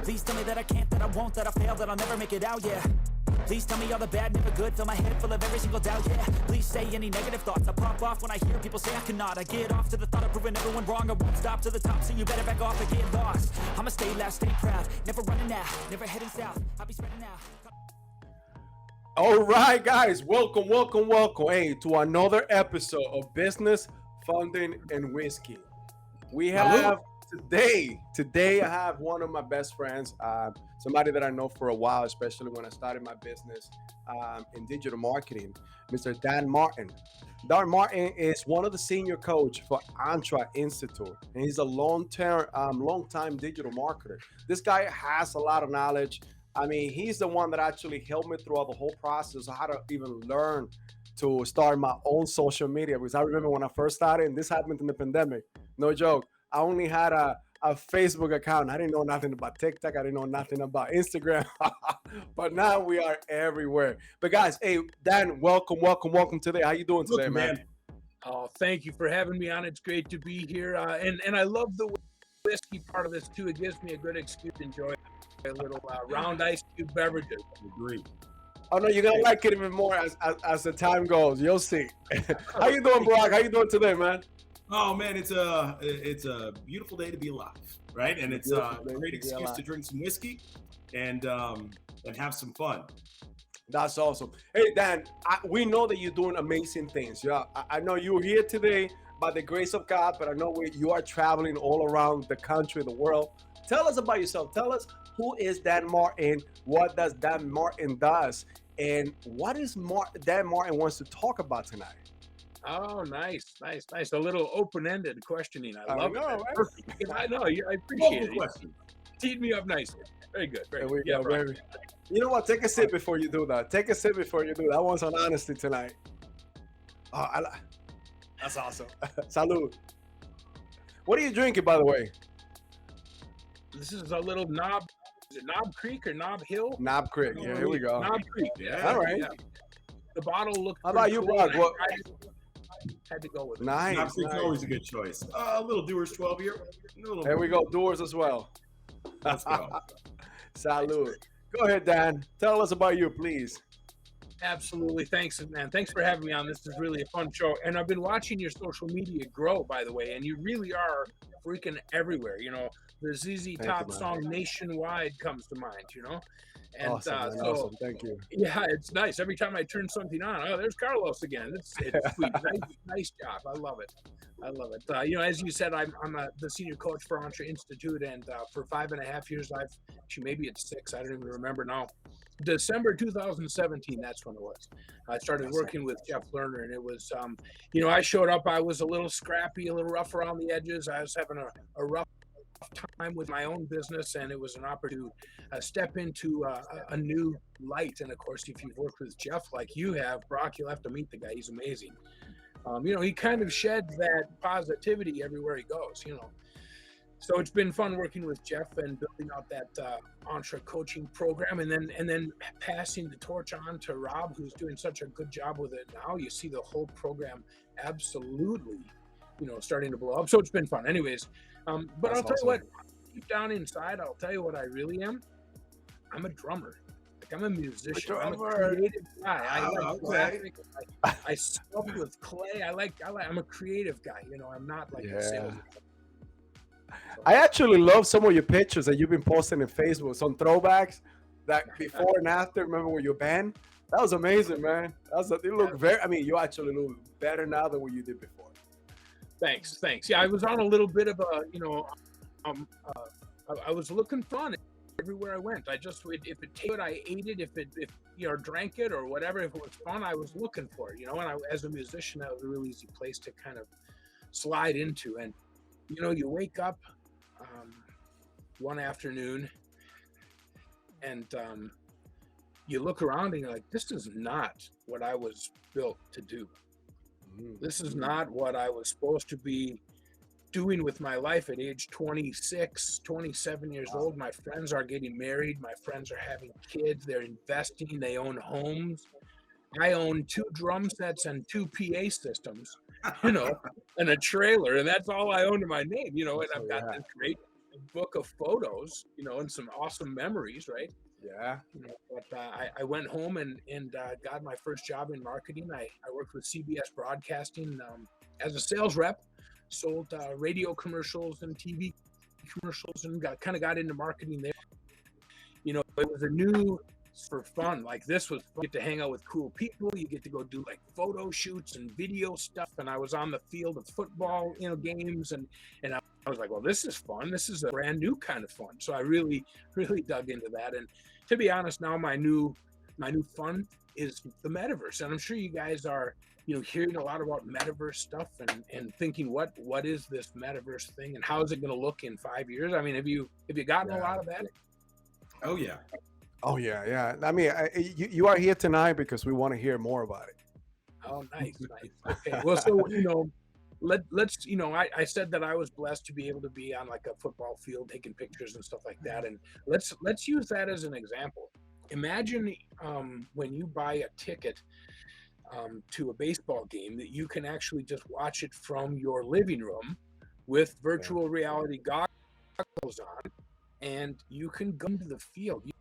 Please tell me that I can't, that I won't, that I fail, that I'll never make it out, yeah. Please tell me all the bad, never good, fill my head full of every single doubt, yeah. Please say any negative thoughts, I pop off when I hear people say I cannot. I get off to the thought of proving everyone wrong, I won't stop to the top, so you better back off and get lost. I'ma stay loud, stay proud, never running out, never heading south, I'll be spreading out. All right, guys, welcome hey, to another episode of Business, Funding, and Whiskey. We have today I have one of my best friends, somebody that I know for a while, especially when I started my business in digital marketing, Mr. Dan Martin. Dan Martin is one of the senior coach for Antra Institute, and he's a long-time digital marketer. This guy has a lot of knowledge. I mean, he's the one that actually helped me throughout the whole process of how to even learn to start my own social media. Because I remember when I first started, and this happened in the pandemic, no joke, I only had a Facebook account. I didn't know nothing about TikTok. I didn't know nothing about Instagram. But now we are everywhere. But guys, hey, Dan, welcome today. How you doing today, man? Oh, thank you for having me on. It's great to be here. And I love the whiskey part of this too. It gives me a good excuse to enjoy a little round ice cube beverages. I agree. Oh no, you're gonna like it even more as the time goes. You'll see. How you doing, Brock? How you doing today, man? Oh man, it's a beautiful day to be alive, right? And it's a great excuse to drink some whiskey and have some fun. That's awesome. Hey Dan, we know that you're doing amazing things. Yeah, I know you're here today by the grace of God, but I know you are traveling all around the country, the world. Tell us about yourself. Tell us, who is Dan Martin? What does Dan Martin does? And what is Dan Martin wants to talk about tonight? Oh, nice. A little open-ended questioning. I love it. Right? Perfect. I know. I appreciate it. Teed me up nicely. Very good. There we go, baby. You know what? Take a sip before you do that. I want some honesty tonight. Oh, that's awesome. Salud. What are you drinking, by the way? This is a little Knob. Is it Knob Creek or Knob Hill? Knob Creek. Yeah, here we go. Knob Creek. Yeah. All right. Yeah. The bottle looked. How about you, Brock? What? Had to go with it. Nice. Knob Creek's always a good choice. A little Dewar's 12 here. There we go. Doors as well. Let's go. Salud. Go ahead, Dan. Tell us about you, please. Absolutely. Thanks, man. Thanks for having me on. This is really a fun show. And I've been watching your social media grow, by the way, and you really are freaking everywhere. You know, the ZZ Top song Nationwide comes to mind, you know? And awesome. Thank you. Yeah, it's nice. Every time I turn something on, oh, there's Carlos again. It's sweet. nice job. I love it. You know, as you said, I'm the senior coach for Antra Institute, and for 5.5 years, maybe it's 6. I don't even remember now. December 2017, that's when it was. I started working with Jeff Lerner, and it was, you know, I showed up. I was a little scrappy, a little rough around the edges. I was having a rough time with my own business, and it was an opportunity to step into a new light. And of course, if you've worked with Jeff like you have, Brock, you'll have to meet the guy. He's amazing. You know, he kind of sheds that positivity everywhere he goes, you know. So it's been fun working with Jeff and building out that Antra coaching program, and then passing the torch on to Rob, who's doing such a good job with it now. You see the whole program absolutely, you know, starting to blow up. So it's been fun. Anyways, but I'll tell you what, deep down inside, I'll tell you what I really am. I'm a drummer. Like, I'm a musician. I'm a creative guy. I like graphic. I sculpt with clay. I'm a creative guy. You know, I'm not like a salesman. I actually love some of your pictures that you've been posting in Facebook, some throwbacks that before and after. Remember with your band? That was amazing, man. You look you actually look better now than what you did before. Thanks. Yeah, I was on a little bit of a, you know, I was looking fun everywhere I went. If it tasted, I ate it. If you know, drank it or whatever, if it was fun, I was looking for it, you know. And as a musician, that was a really easy place to kind of slide into. And you know, you wake up one afternoon and you look around and you're like, this is not what I was built to do. This is not what I was supposed to be doing with my life at age 26, 27 years old. My friends are getting married. My friends are having kids. They're investing. They own homes. I own 2 drum sets and 2 PA systems, you know, and a trailer, and that's all I own to my name, you know. And I've got this great book of photos, and some awesome memories, right? Yeah. But I went home and got my first job in marketing. I worked with CBS Broadcasting as a sales rep, sold radio commercials and TV commercials, and got into marketing there. It was a new for fun. Like this was fun. You get to hang out with cool people. You get to go do like photo shoots and video stuff. And I was on the field of football, games, and I was like, well, this is fun. This is a brand new kind of fun. So I really, really dug into that. And to be honest, now my new fun is the metaverse. And I'm sure you guys are, hearing a lot about metaverse stuff and thinking what is this metaverse thing and how is it going to look in 5 years? I mean, have you gotten a lot of that? Oh yeah. Oh yeah. I mean, you are here tonight because we want to hear more about it. Oh, nice. Okay. Well, so let's I said that I was blessed to be able to be on like a football field taking pictures and stuff like that, and let's use that as an example. Imagine when you buy a ticket to a baseball game that you can actually just watch it from your living room with virtual reality goggles on, and you can go into the field. You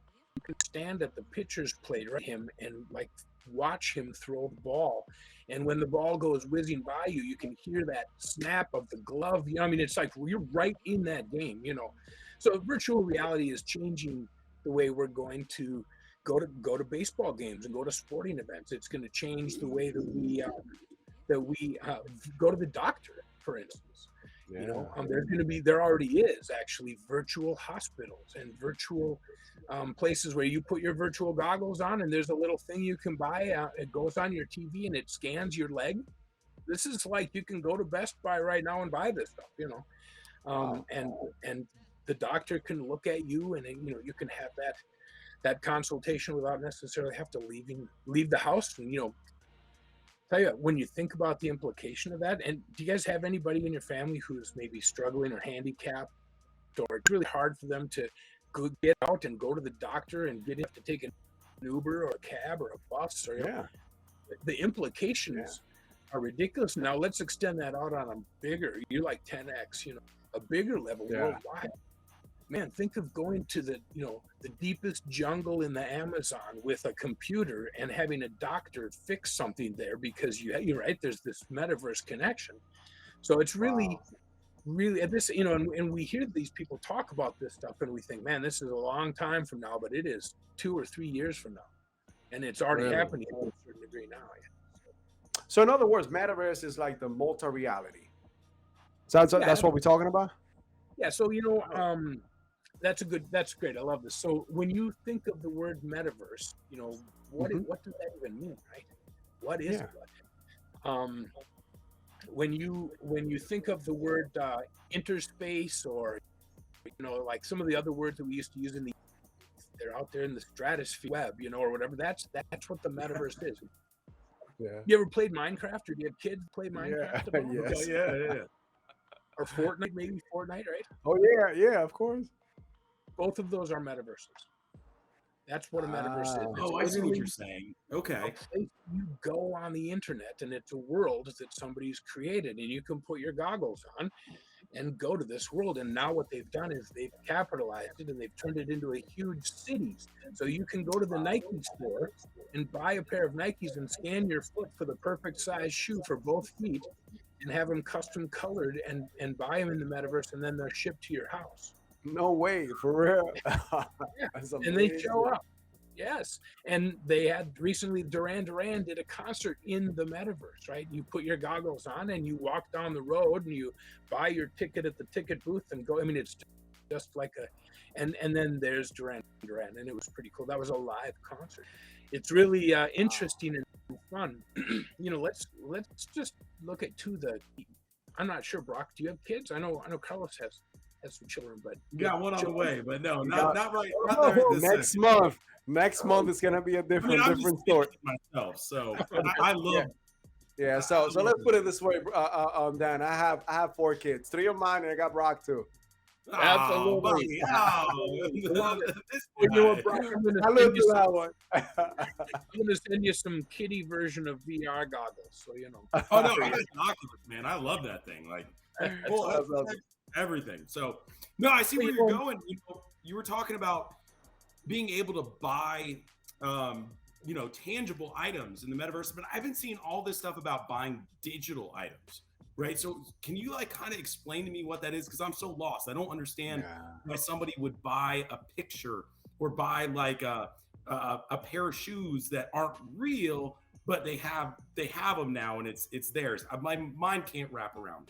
can stand at the pitcher's plate, right, him, and like watch him throw the ball. And when the ball goes whizzing by you, you can hear that snap of the glove. I mean, it's like you're right in that game, So virtual reality is changing the way we're going to go to baseball games and go to sporting events. It's going to change the way that we go to the doctor, for instance. Yeah. There already is actually virtual hospitals and virtual places where you put your virtual goggles on, and there's a little thing you can buy. It goes on your TV and it scans your leg. This is like you can go to Best Buy right now and buy this stuff, and the doctor can look at you, and you can have that consultation without necessarily have to leave the house. And tell you, when you think about the implication of that, and do you guys have anybody in your family who's maybe struggling or handicapped, or it's really hard for them to get out and go to the doctor and get in to take an Uber or a cab or a bus? Or the implications are ridiculous. Now let's extend that out on a bigger, you're like 10x, a bigger level worldwide. Man, think of going to the deepest jungle in the Amazon with a computer and having a doctor fix something there because you're right, there's this metaverse connection. So it's really, really at this, and we hear these people talk about this stuff and we think, man, this is a long time from now, but it is 2 or 3 years from now. And it's already happening to a certain degree now. So in other words, metaverse is like the multi-reality. So that's what we're talking about? Yeah. So, that's great. I love this. So when you think of the word metaverse, what does that even mean, right? What is it? When you think of the word interspace, or like some of the other words that we used to use they're out there in the stratosphere web, or whatever. That's what the metaverse is. Yeah. You ever played Minecraft, or do you have kids play Minecraft? Yes. Yeah. Or Fortnite, maybe Fortnite, right? Oh yeah, of course. Both of those are metaverses. That's what a metaverse is. Oh, I see what you're saying. Okay. You go on the internet, and it's a world that somebody's created, and you can put your goggles on and go to this world. And now what they've done is they've capitalized it, and they've turned it into a huge city. So you can go to the Nike store and buy a pair of Nikes and scan your foot for the perfect size shoe for both feet, and have them custom colored and buy them in the metaverse, and then they're shipped to your house. No way, for real. And they show up. Yes. And they had recently, Duran Duran did a concert in the metaverse, right? You put your goggles on and you walk down the road and you buy your ticket at the ticket booth and go. I mean, it's just like and then there's Duran Duran, and it was pretty cool. That was a live concert. It's really interesting and fun. Let's just look at I'm not sure, Brock, do you have kids? I know Carlos has some children, but got one on the way, but no, not right. Not there next month. Next month is gonna be a different story. Myself, so I love. Yeah, so let's put it this way, Dan. I have 4 kids, 3 of mine, and I got Brock too. Absolutely. I lived through that one. I'm gonna send you some kiddie version of VR goggles, so Oh no, I got Oculus, man. I love that thing. Like, everything. So no, I see where you're going. You were talking about being able to buy, tangible items in the metaverse, but I've been seeing all this stuff about buying digital items, right? So can you like kind of explain to me what that is? Because I'm so lost. I don't understand why somebody would buy a picture or buy like a pair of shoes that aren't real, but they have them now and it's theirs. My mind can't wrap around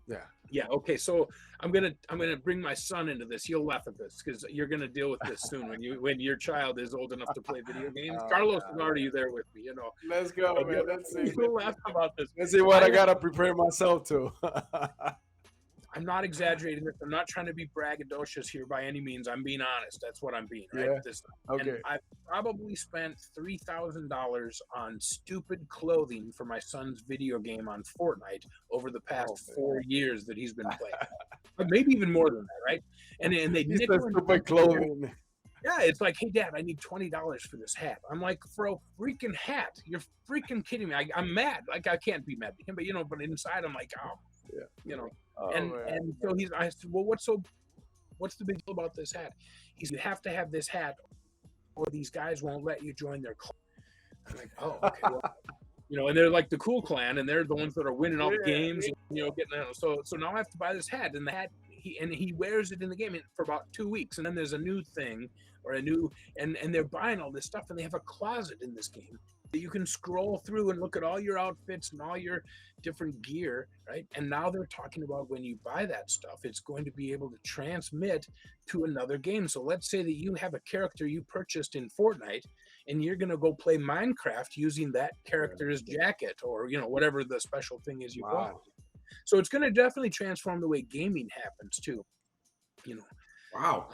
that. Yeah. Okay. So I'm gonna bring my son into this. You'll laugh at this because you're gonna deal with this soon when your child is old enough to play video games. Carlos is already there with me. Let's go, man. Let's see. You'll laugh about this. Let's see what I gotta prepare myself to. I'm not exaggerating this. I'm not trying to be braggadocious here by any means. I'm being honest. That's what I'm being. Right. Yeah. Okay. And I've probably spent $3,000 on stupid clothing for my son's video game on Fortnite over the past 4 years that he's been playing. But maybe even more than that, right? And they nickel stupid clothing. Yeah, it's like, hey, Dad, I need $20 for this hat. I'm like, for a freaking hat? You're freaking kidding me. I'm mad. Like, I can't be mad at him, but inside I'm like, and so I said, well, what's the big deal about this hat? He said, you have to have this hat or these guys won't let you join their club. I'm like, oh, okay. Well, and they're like the cool clan and they're the ones that are winning all the games, so now I have to buy this hat, and the hat he wears it in the game for about 2 weeks, and then there's a new thing or and they're buying all this stuff, and they have a closet in this game that you can scroll through and look at all your outfits and all your different gear, right? And now they're talking about when you buy that stuff, it's going to be able to transmit to another game. So let's say that you have a character you purchased in Fortnite and you're going to go play Minecraft using that character's jacket or, whatever the special thing is you bought. So it's going to definitely transform the way gaming happens too, Wow.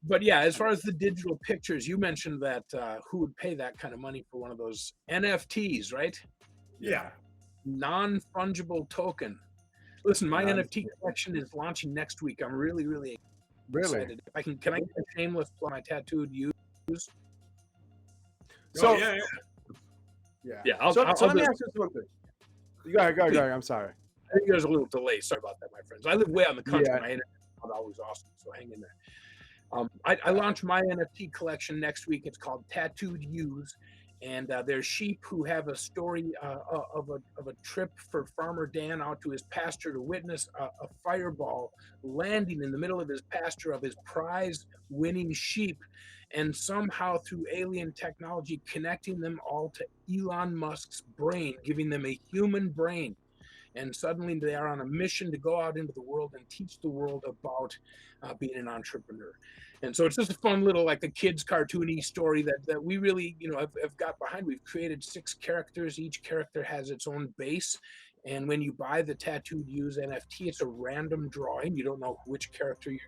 But yeah, as far as the digital pictures, you mentioned that who would pay that kind of money for one of those NFTs, right? Yeah. Non-fungible token. Listen, my NFT collection is launching next week. I'm really, really excited. Can I get a shameless plug on my tattooed use? So yeah. So let me ask you something. Go ahead. I'm sorry. I think there's a little delay. Sorry about that, my friends. I live way on the country. My internet is not always awesome, so hang in there. I launched my NFT collection next week. It's called Tattooed Ewes, and there's sheep who have a story of a trip for Farmer Dan out to his pasture to witness a fireball landing in the middle of his pasture of his prize-winning sheep, and somehow through alien technology connecting them all to Elon Musk's brain, giving them a human brain. And suddenly they are on a mission to go out into the world and teach the world about being an entrepreneur. And so it's just a fun little, like a kid's cartoony story that we really, have got behind. We've created 6 characters. Each character has its own base. And when you buy the Tattooed Use NFT, it's a random drawing. You don't know which character you're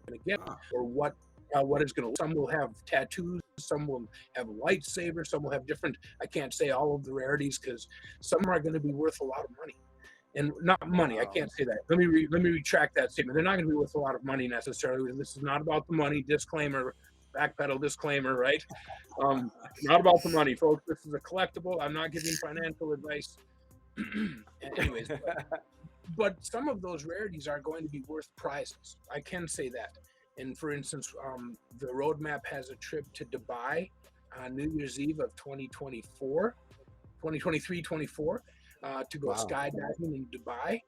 going to get or what it's going to. Some will have tattoos, some will have lightsabers, some will have different. I can't say all of the rarities because some are going to be worth a lot of money. And not money, I can't say that. Let me retract that statement. They're not going to be worth a lot of money necessarily. This is not about the money. Disclaimer, backpedal disclaimer, right? Not about the money, folks. This is a collectible. I'm not giving financial advice. Anyways, but some of those rarities are going to be worth prizes. I can say that. And for instance, the roadmap has a trip to Dubai on New Year's Eve of 2024, to go skydiving in Dubai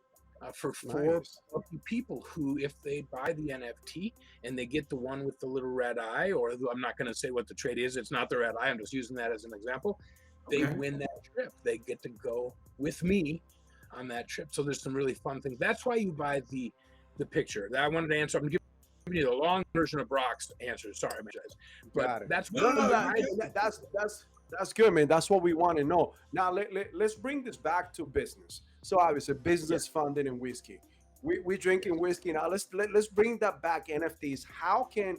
for 4 lucky people who, if they buy the NFT and they get the one with the little red eye, or I'm not going to say what the trade is, it's not the red eye, I'm just using that as an example, they win that trip. They get to go with me on that trip. So there's some really fun things. That's why you buy the picture. I wanted to answer. I'm giving you the long version of Brock's answer. Sorry, I apologize. But that's that's good, man. That's what we want to know. Now let's bring this back to business. So obviously, business funding and whiskey. We drinking whiskey now. Let's bring that back. NFTs. How can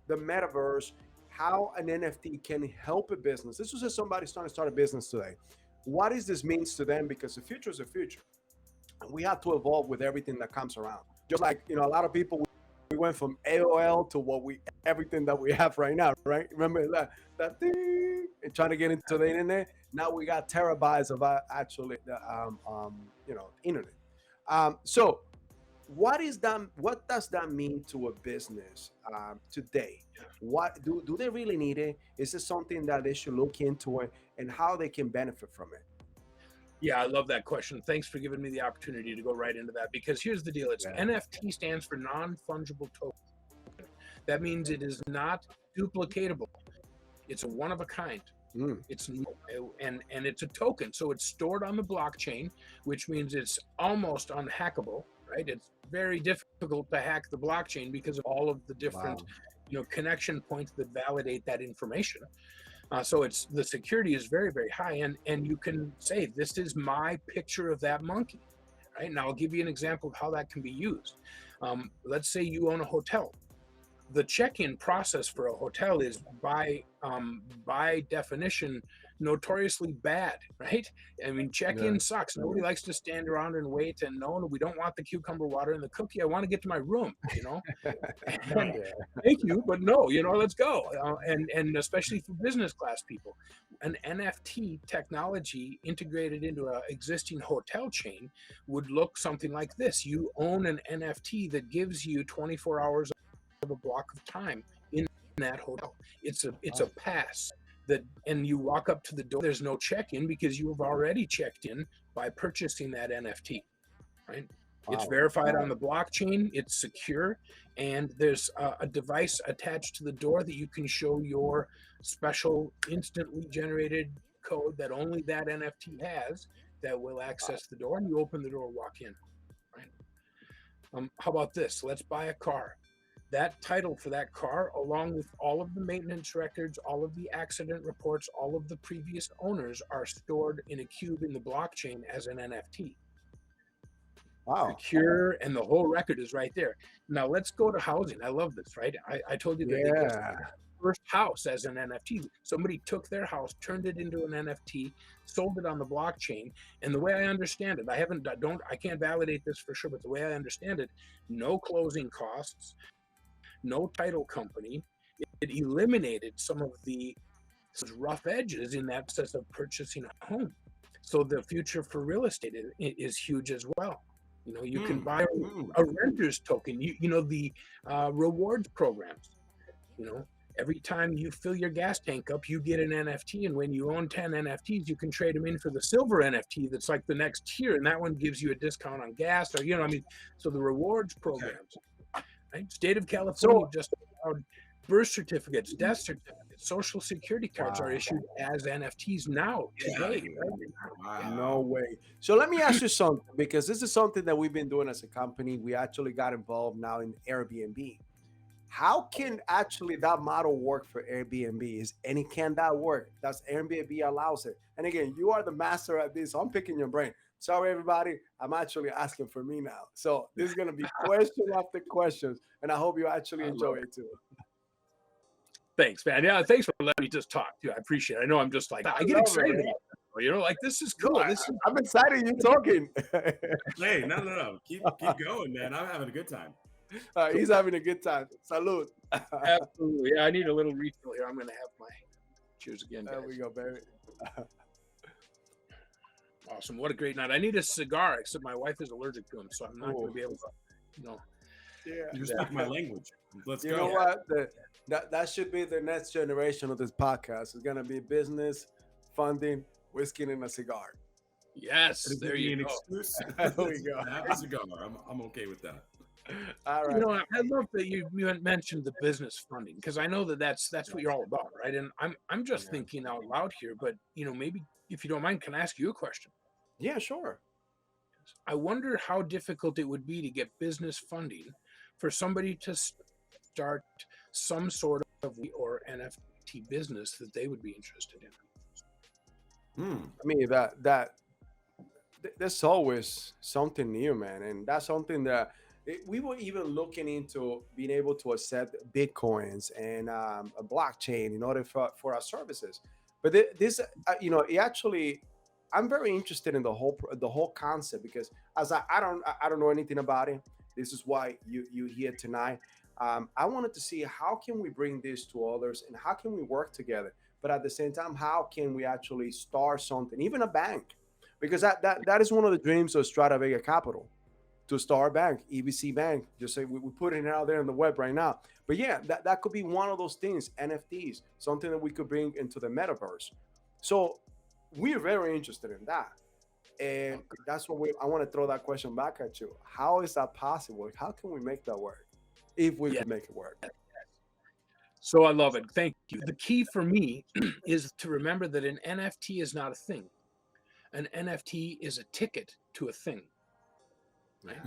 the metaverse? How an NFT can help a business? This was just somebody trying to start a business today. What does this means to them? Because the future is the future, and we have to evolve with everything that comes around. Just like a lot of people. We went from AOL to everything that we have right now, right? Remember that thing and trying to get into the internet. Now we got terabytes of actually the internet. So what is that? What does that mean to a business today? What do they really need it? Is it something that they should look into it, and how they can benefit from it? Yeah, I love that question. Thanks for giving me the opportunity to go right into that, because here's the deal. It's Yeah. NFT stands for non-fungible token. That means it is not duplicatable. It's a one of a kind. Mm. It's and it's a token, so it's stored on the blockchain, which means it's almost unhackable, right? It's very difficult to hack the blockchain because of all of the different, Wow. connection points that validate that information. So it's the security is very, very high, and you can say this is my picture of that monkey, right? Now I'll give you an example of how that can be used. Let's say you own a hotel. The check-in process for a hotel is by definition notoriously bad, right? I mean, check-in Yeah. sucks. Nobody likes to stand around and wait, and no, we don't want the cucumber water and the cookie. I want to get to my room, And Yeah. thank you, but no, let's go. And especially for business class people, an NFT technology integrated into an existing hotel chain would look something like this. You own an NFT that gives you 24 hours of a block of time in that hotel. It's a pass that, and you walk up to the door. There's no check-in because you have already checked in by purchasing that NFT, right? It's Wow. verified on the blockchain, it's secure, and there's a device attached to the door that you can show your special instantly generated code that only that NFT has, that will access the door, and you open the door, walk in, right? How about this? Let's buy a car. That title for that car, along with all of the maintenance records, all of the accident reports, all of the previous owners, are stored in a cube in the blockchain as an NFT. Wow. Secure, and the whole record is right there. Now let's go to housing. I love this, right? I told you that they just Yeah. first house as an NFT. Somebody took their house, turned it into an NFT, sold it on the blockchain. And the way I understand it, I can't validate this for sure, but the way I understand it, no closing costs, no title company. It eliminated some of the rough edges in that process of purchasing a home. So the future for real estate is huge as well. You can buy a renter's token. The rewards programs. Every time you fill your gas tank up, you get an NFT, and when you own 10 NFTs, you can trade them in for the silver NFT that's like the next tier, and that one gives you a discount on gas, or so the rewards programs. Right? State of California just allowed birth certificates, death certificates, social security cards are issued as NFTs now today. Wow. No way. So let me ask you something, because this is something that we've been doing as a company. We actually got involved now in Airbnb. How can actually that model work for Airbnb? Can that work? Does Airbnb allows it? And again, you are the master at this, so I'm picking your brain. Sorry, everybody. I'm actually asking for me now. So this is going to be question after questions, and I hope you actually enjoy it too. Thanks, man. Yeah, thanks for letting me just talk too. I appreciate it. I know I'm just like, I get excited about it. Like, this is cool. I'm excited you talking. Hey, no. Keep going, man. I'm having a good time. He's having a good time. Salud. Absolutely. Yeah, I need a little refill here. I'm going to have my cheers again, guys. There we go, baby. Awesome. What a great night. I need a cigar, except my wife is allergic to them, so I'm not going to be able to, Yeah. You speak my language. Let's go. You know what? That should be the next generation of this podcast. It's gonna be business, funding, whiskey, and a cigar. Yes, there you go. Excuse. There we go. Have a cigar. I'm okay with that. All right. I love that you mentioned the business funding, because I know that's what you're all about, right? And I'm just thinking out loud here, but maybe if you don't mind, can I ask you a question? Yeah, sure. I wonder how difficult it would be to get business funding for somebody to start some sort of or NFT business that they would be interested in. I mean there's always something new, man, and that's something that we were even looking into being able to accept Bitcoins and a blockchain in order for our services. But this, it actually, I'm very interested in the whole concept, because as I don't know anything about it. This is why you here tonight. I wanted to see how can we bring this to others, and how can we work together. But at the same time, how can we actually start something, even a bank, because that is one of the dreams of Strata Vega Capital. to start a bank, EBC Bank. Just say we put it out there on the web right now. But yeah, that could be one of those things, NFTs, something that we could bring into the metaverse. So we're very interested in that. And that's what I want to throw that question back at you. How is that possible? How can we make that work? If we could make it work. So I love it. Thank you. The key for me is to remember that an NFT is not a thing. An NFT is a ticket to a thing. Right?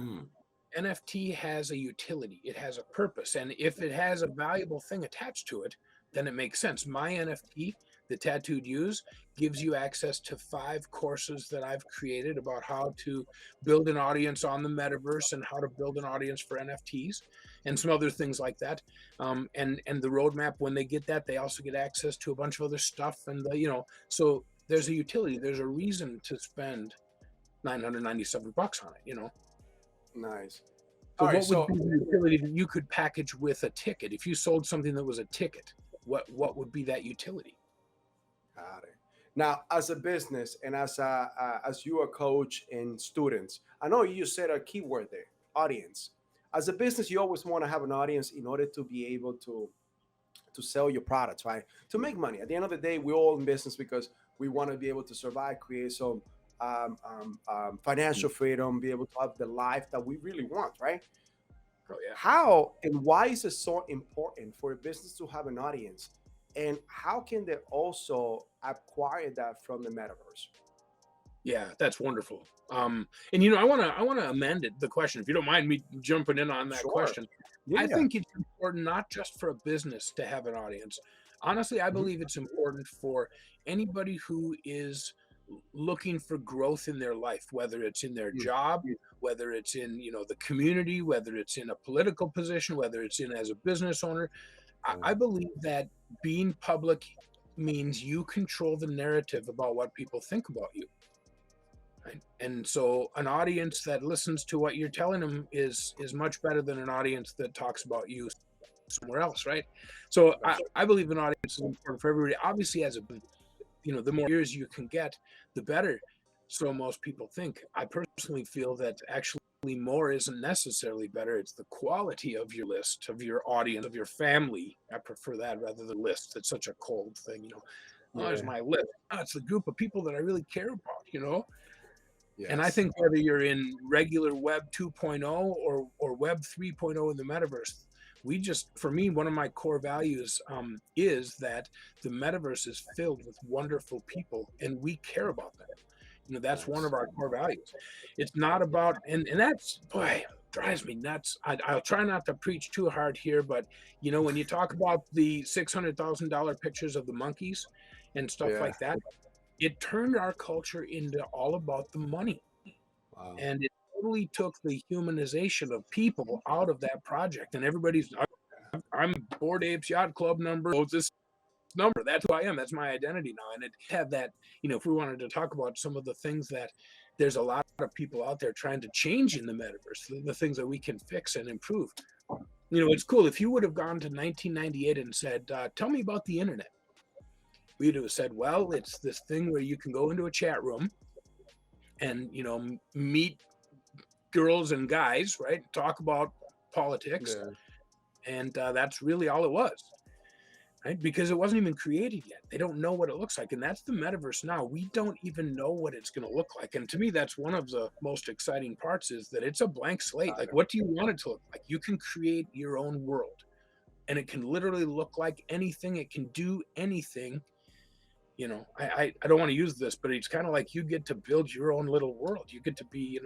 NFT has a utility. It has a purpose. And if it has a valuable thing attached to it, then it makes sense. My NFT, the Tattooed Use, gives you access to 5 courses that I've created about how to build an audience on the metaverse and how to build an audience for NFTs and some other things like that. And the roadmap, when they get that, they also get access to a bunch of other stuff. And, so there's a utility. There's a reason to spend $997 on it, Nice. So what would be the utility that you could package with a ticket? If you sold something that was a ticket, what would be that utility? Got it. Now, as a business and as you a coach and students, I know you said a keyword there, audience. As a business, you always want to have an audience in order to be able to sell your products, right? To make money. At the end of the day, we're all in business because we want to be able to survive, create some financial freedom, be able to have the life that we really want, right? Oh, yeah. How and why is it so important for a business to have an audience? And how can they also acquire that from the metaverse? Yeah, that's wonderful. And I want to amend the question, if you don't mind me jumping in on that question. Yeah. I think it's important not just for a business to have an audience. Honestly, I believe it's important for anybody who is looking for growth in their life, whether it's in their job, whether it's in the community, whether it's in a political position, whether it's in as a business owner. I believe that being public means you control the narrative about what people think about you. Right? And so an audience that listens to what you're telling them is much better than an audience that talks about you somewhere else, right? So I believe an audience is important for everybody. Obviously, the more years you can get, the better. So most people think. I personally feel that actually more isn't necessarily better. It's the quality of your list, of your audience, of your family. I prefer that rather than list. It's such a cold thing, There's my list. It's the group of people that I really care about, Yes. And I think whether you're in regular Web 2.0 or Web 3.0 in the metaverse, for me, one of my core values is that the metaverse is filled with wonderful people, and we care about that. That's one of our core values. It's not about, and that's, boy, drives me nuts. I'll try not to preach too hard here, but when you talk about the $600,000 pictures of the monkeys and stuff like that, it turned our culture into all about the money. Wow. And it totally took the humanization of people out of that project. And I'm Bored Apes Yacht Club number. Oh, this number. That's who I am. That's my identity now. And it had that, if we wanted to talk about some of the things that there's a lot of people out there trying to change in the metaverse, the things that we can fix and improve. It's cool. If you would have gone to 1998 and said, tell me about the internet, we'd have said, well, it's this thing where you can go into a chat room and, meet girls and guys, right? Talk about politics. Yeah. And that's really all it was. Right? Because it wasn't even created yet. They don't know what it looks like. And that's the metaverse now. We don't even know what it's going to look like. And to me, that's one of the most exciting parts, is that it's a blank slate. Like, what do you want it to look like? You can create your own world, and it can literally look like anything. It can do anything. I don't want to use this, but it's kind of like you get to build your own little world. You get to be,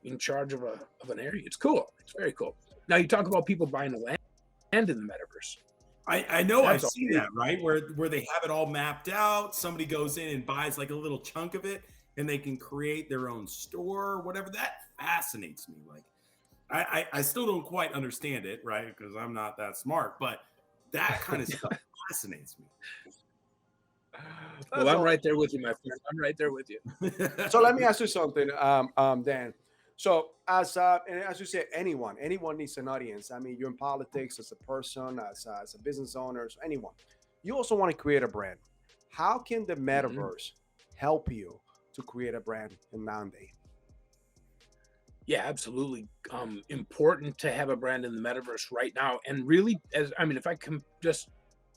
in charge of an area. It's cool. It's very cool. Now, you talk about people buying land in the metaverse. I know I've seen that, right? Where they have it all mapped out. Somebody goes in and buys like a little chunk of it, and they can create their own store or whatever. That fascinates me. Like, I still don't quite understand it, right? Because I'm not that smart, but that kind of stuff fascinates me. Well, I'm right there with you, my friend. I'm right there with you. So let me ask you something, Dan. So as you said, anyone needs an audience. I mean, you're in politics, as a person, as a business owner, so anyone. You also want to create a brand. How can the metaverse help you to create a brand in Monday? Yeah, absolutely. Important to have a brand in the metaverse right now. And really, if I can just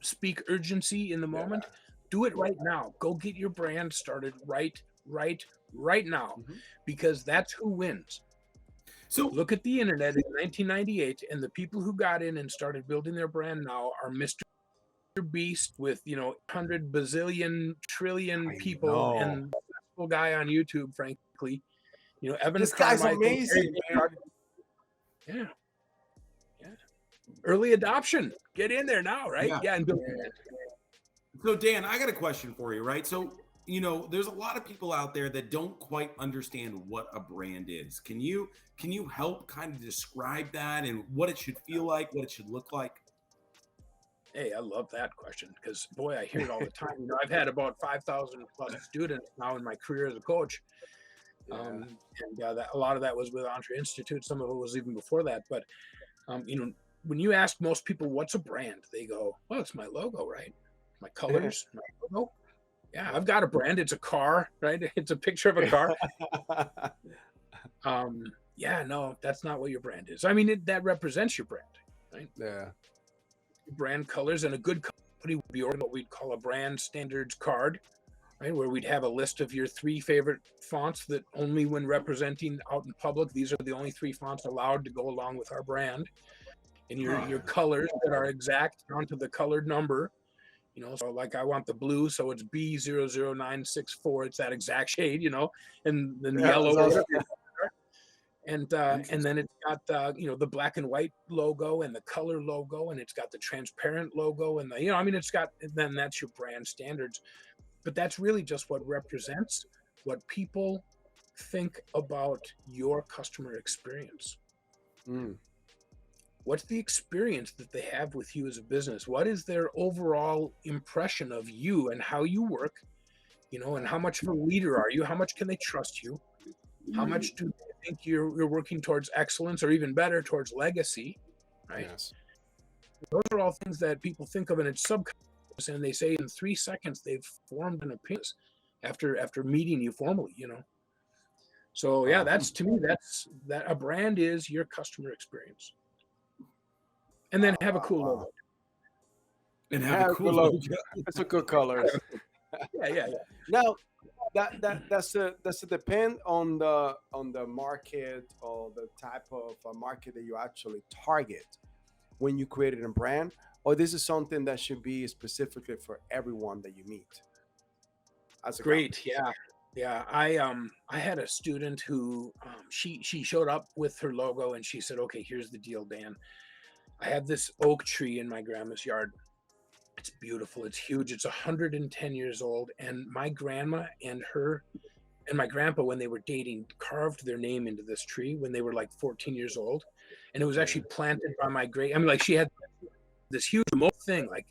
speak urgency in the Yeah. moment, do it right now. Go get your brand started right now, Mhm. because that's who wins. So Look at the internet in 1998, and the people who got in and started building their brand now are Mr. Beast with 100 bazillion trillion I people, know. and the successful guy on YouTube, frankly. Evan This guy's Carmichael, Gary amazing, man. Vaynerchuk. Yeah, yeah. Early adoption. Get in there now, right? yeah. Yeah, and build. So Dan, I got a question for you, right? So, there's a lot of people out there that don't quite understand what a brand is. Can you help kind of describe that and what it should feel like, what it should look like? Hey, I love that question because boy, I hear it all the time. I've had about 5,000 plus students now in my career as a coach. Yeah. A lot of that was with Entre Institute. Some of it was even before that. But when you ask most people what's a brand, they go, "Well, it's my logo, right? My colors, my logo." Yeah, I've got a brand. It's a car, right? It's a picture of a car. Yeah, no, that's not what your brand is. That represents your brand, right? Yeah. Brand colors, and a good company would be what we'd call a brand standards card, right? Where we'd have a list of your 3 favorite fonts that only when representing out in public, these are the only 3 fonts allowed to go along with our brand. And your colors that are exact down to the colored number. So like I want the blue, so it's B00964. It's that exact shade, and then the Yeah, yellow. that's awesome. And then it's got the black and white logo and the color logo, and it's got the transparent logo, and it's got, then that's your brand standards. But that's really just what represents what people think about your customer experience. Mm. What's the experience that they have with you as a business? What is their overall impression of you and how you work? And how much of a leader are you? How much can they trust you? How much do they think you're working towards excellence, or even better, towards legacy? Right. Yes. Those are all things that people think of, and it's subconscious, and they say in 3 seconds they've formed an opinion after meeting you formally. So yeah, to me, that's a brand is your customer experience. And then have a cool logo. And have a cool logo. It's a good color. Yeah. Now, that's a depend on the market or the type of market that you actually target when you created a brand, or this is something that should be specifically for everyone that you meet. That's Great. Yeah. I had a student who she showed up with her logo, and she said, "Okay, here's the deal, Dan. I have this oak tree in my grandma's yard. It's beautiful. It's huge. It's 110 years old. And my grandma and my grandpa, when they were dating, carved their name into this tree when they were like 14 years old. And it was actually planted by my she had this huge thing. Like,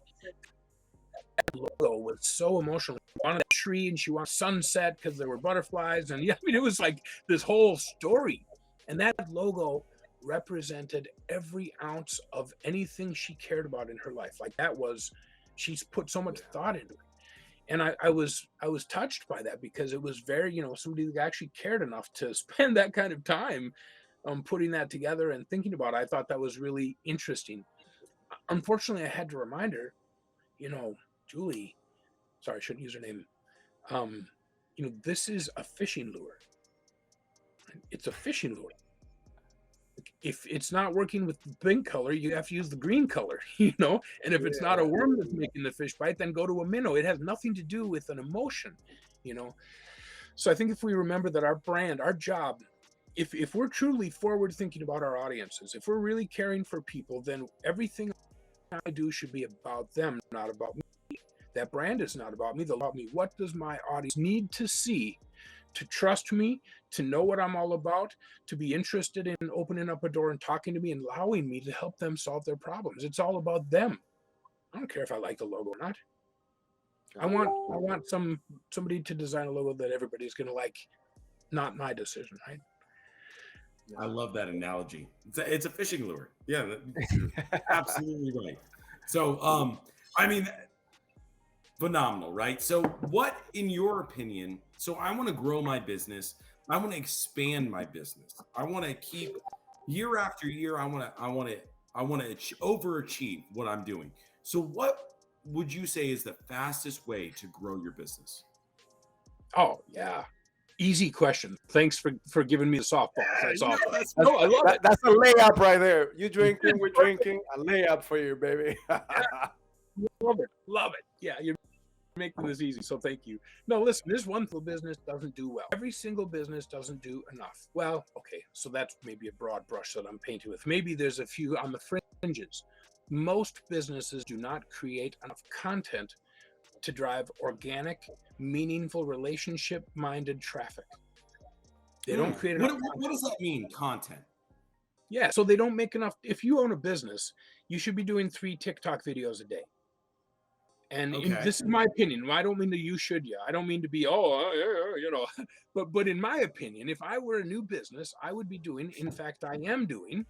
that logo was so emotional. She wanted that tree, and she wanted sunset because there were butterflies. And it was like this whole story. And that logo represented every ounce of anything she cared about in her life. Like, she's put so much thought into it. And I was touched by that, because it was very, somebody that actually cared enough to spend that kind of time putting that together and thinking about it. I thought that was really interesting. Unfortunately, I had to remind her, Julie, sorry, I shouldn't use her name. This is a fishing lure. It's a fishing lure. If it's not working with the pink color, you have to use the green color, and if it's not a worm that's making the fish bite, then go to a minnow. It has nothing to do with an emotion, So I think if we remember that our brand, our job, if we're truly forward thinking about our audiences, if we're really caring for people, then everything I do should be about them, not about me. That brand is not about me. They're about me. What does my audience need to see to trust me, to know what I'm all about, to be interested in opening up a door and talking to me and allowing me to help them solve their problems? It's all about them. I don't care if I like the logo or not. I want somebody to design a logo that everybody's going to like, not my decision, right? I love that analogy. It's a fishing lure. Yeah, you're absolutely right. So, phenomenal, right? So what, in your opinion, so I want to grow my business. I want to expand my business. I want to keep year after year. I want to overachieve what I'm doing. So what would you say is the fastest way to grow your business? Oh yeah, easy question. Thanks for giving me the softball. That's awesome. That's, No, I love it. That's a layup right there. You drinking, we're drinking. A layup for you, baby. Love it. Love it. Yeah, you're making this easy, so thank you. No, listen, this one business doesn't do well. Every single business doesn't do enough. Well, okay, so that's maybe a broad brush that I'm painting with. Maybe there's a few on the fringes. Most businesses do not create enough content to drive organic, meaningful, relationship-minded traffic. They don't create enough. What does that mean, content? Yeah, so they don't make enough. If you own a business, you should be doing 3 TikTok videos a day. And this is my opinion. I don't mean to you should you. I don't mean to be but in my opinion, if I were a new business, I would be doing. In fact, I am doing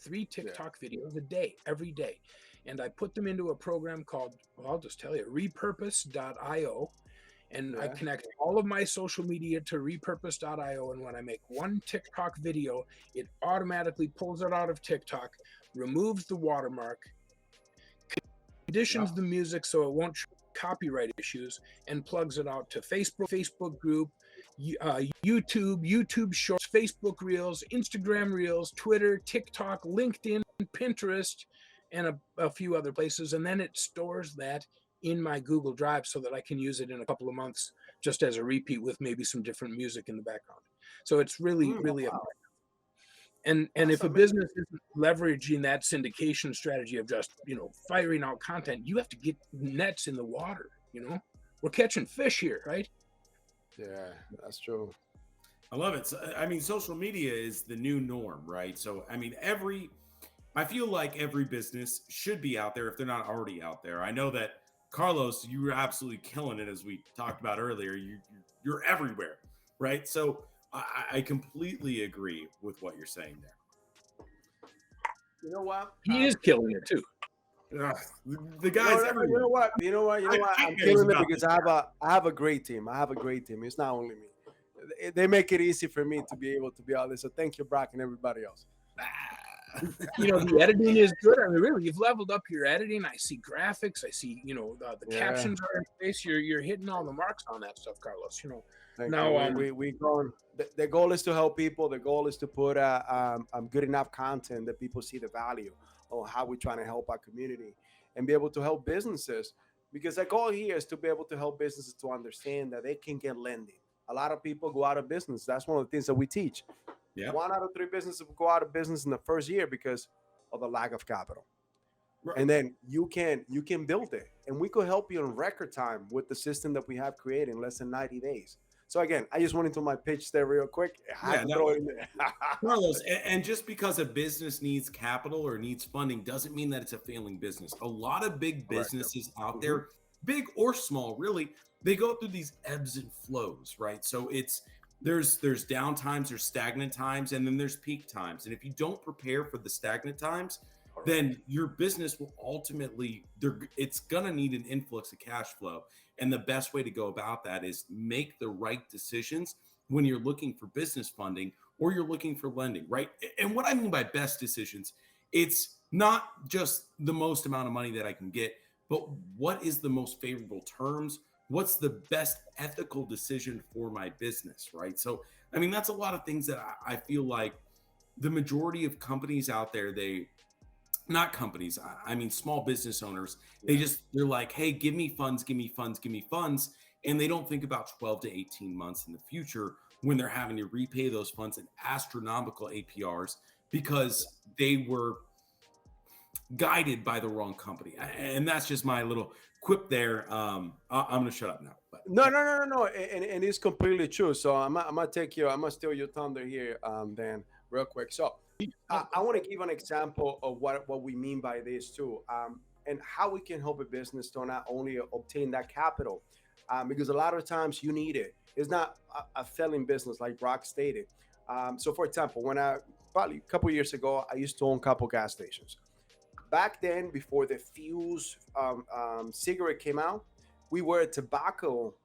3 TikTok videos a day, every day, and I put them into a program called, well, I'll just tell you, repurpose.io, and I connect all of my social media to repurpose.io. And when I make one TikTok video, it automatically pulls it out of TikTok, removes the watermark, conditions the music so it won't copyright issues, and plugs it out to Facebook group, YouTube Shorts, Facebook Reels, Instagram Reels, Twitter, TikTok, LinkedIn, Pinterest, and a few other places. And then it stores that in my Google Drive so that I can use it in a couple of months just as a repeat with maybe some different music in the background. So it's really effective. And if a business isn't leveraging that syndication strategy of just, firing out content, you have to get nets in the water, We're catching fish here, right? Yeah, that's true. I love it. So, I mean, social media is the new norm, right? So, I mean, I feel like every business should be out there if they're not already out there. I know that, Carlos, you were absolutely killing it, as we talked about earlier. You're everywhere, right? So I completely agree with what you're saying there. You know what? He is killing it too. The guys everywhere. You know what? I'm killing it because I have a great team. It's not only me. They make it easy for me to be able to be out there. So thank you, Brock, and everybody else. The editing is good. I mean, really, you've leveled up your editing. I see graphics. I see, the captions are in place. You're hitting all the marks on that stuff, Carlos. We going. The goal is to help people. The goal is to put good enough content that people see the value of how we're trying to help our community and be able to help businesses. Because the goal here is to be able to help businesses to understand that they can get lending. A lot of people go out of business. That's one of the things that we teach. Yeah. 1 out of 3 businesses will go out of business in the first year because of the lack of capital. Right. And then you can build it. And we could help you in record time with the system that we have created in less than 90 days. So again, I just went into my pitch there real quick. Throw it in there. Carlos, and just because a business needs capital or needs funding doesn't mean that it's a failing business. A lot of big businesses out there, big or small, really, they go through these ebbs and flows, right? So there's down times, there's stagnant times, and then there's peak times. And if you don't prepare for the stagnant times, then your business will ultimately, it's going to need an influx of cash flow. And the best way to go about that is make the right decisions when you're looking for business funding or you're looking for lending, right? And what I mean by best decisions, it's not just the most amount of money that I can get, but what is the most favorable terms? What's the best ethical decision for my business, right? So, I mean, that's a lot of things that I feel like the majority of companies out there, not companies, I mean, small business owners, they're like, hey, give me funds. And they don't think about 12 to 18 months in the future when they're having to repay those funds at astronomical APRs because they were guided by the wrong company. And that's just my little quip there. I'm going to shut up now. But No. And it's completely true. So I'm gonna steal your thunder here, Dan, real quick. So I want to give an example of what we mean by this too, and how we can help a business to not only obtain that capital, because a lot of times you need it. It's not a failing business like Brock stated. So for example, when probably a couple years ago, I used to own a couple gas stations. Back then, before the Fuse cigarette came out, we were a tobacco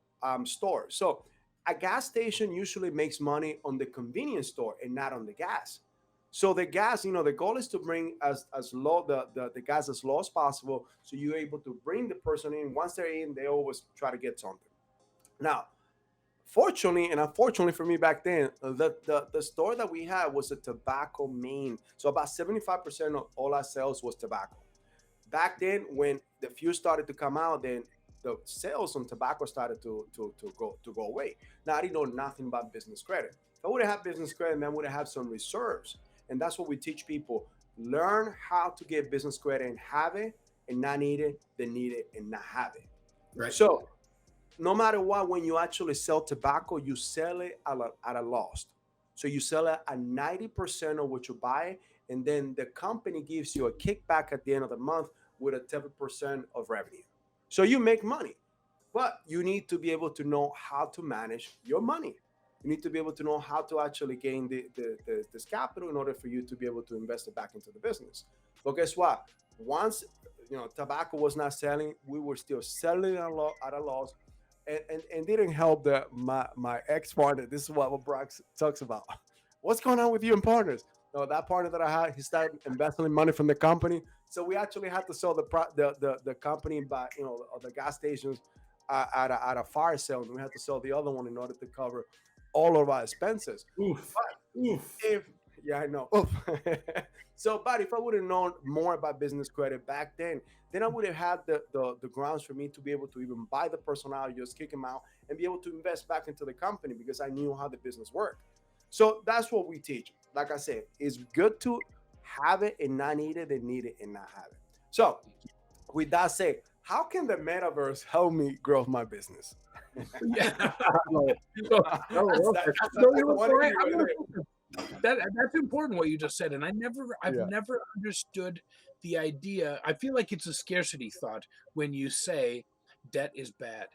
store. So a gas station usually makes money on the convenience store and not on the gas. So the gas, the goal is to bring as low the gas as low as possible. So you're able to bring the person in. Once they're in, they always try to get something. Now, fortunately and unfortunately for me back then, the store that we had was a tobacco main. So about 75% of all our sales was tobacco. Back then, when the fuel started to come out, then the sales on tobacco started to go away. Now I didn't know nothing about business credit. If I would have had business credit, then I would have had some reserves. And that's what we teach people. Learn how to get business credit and have it, and not need it, then need it and not have it. Right. So no matter what, when you actually sell tobacco, you sell it at a loss. So you sell it at 90% of what you buy, and then the company gives you a kickback at the end of the month with a 10% of revenue. So you make money, but you need to be able to know how to manage your money. You need to be able to know how to actually gain this capital in order for you to be able to invest it back into the business. But guess what? Once tobacco was not selling, we were still selling at a loss, and didn't help my ex partner. This is what Brock talks about. What's going on with you and partners? No, that partner that I had, he started investing money from the company, so we actually had to sell the company by the gas stations at a fire sale, and we had to sell the other one in order to cover all of our expenses. Oof. But I know. Oof. So, but if I would have known more about business credit back then I would have had the grounds for me to be able to even buy the person out, just kick him out, and be able to invest back into the company because I knew how the business worked. So that's what we teach. Like I said, it's good to have it and not need it, and need it and not have it. So with that said, how can the metaverse help me grow my business? Yeah. That's important what you just said, and I've never understood the idea. I feel like it's a scarcity thought when you say debt is bad,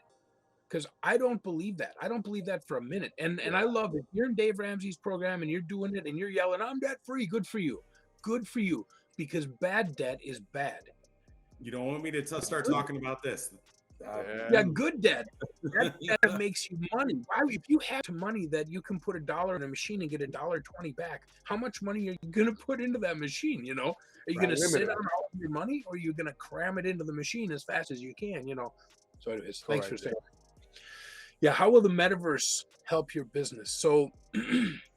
because I don't believe that. I don't believe that for a minute. And I love it. You're in Dave Ramsey's program and you're doing it and you're yelling, "I'm debt free." Good for you. Good for you, because bad debt is bad. You don't want me to start talking about this. Good debt. That makes you money. Why, if you have money that you can put $1 in a machine and get $1.20 back, how much money are you going to put into that machine? Are you going to sit on all of your money, or are you going to cram it into the machine as fast as you can? So anyways, thanks for saying. Yeah, how will the metaverse help your business? So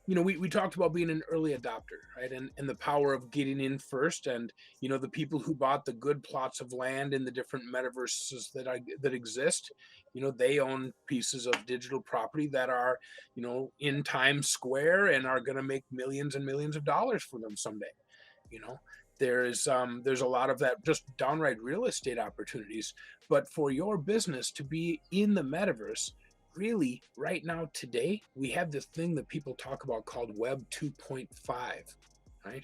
we talked about being an early adopter, right? And the power of getting in first. And, the people who bought the good plots of land in the different metaverses that exist, they own pieces of digital property that are, in Times Square and are going to make millions and millions of dollars for them someday. There's a lot of that, just downright real estate opportunities. But for your business to be in the metaverse, really, right now, today, we have this thing that people talk about called Web 2.5, right?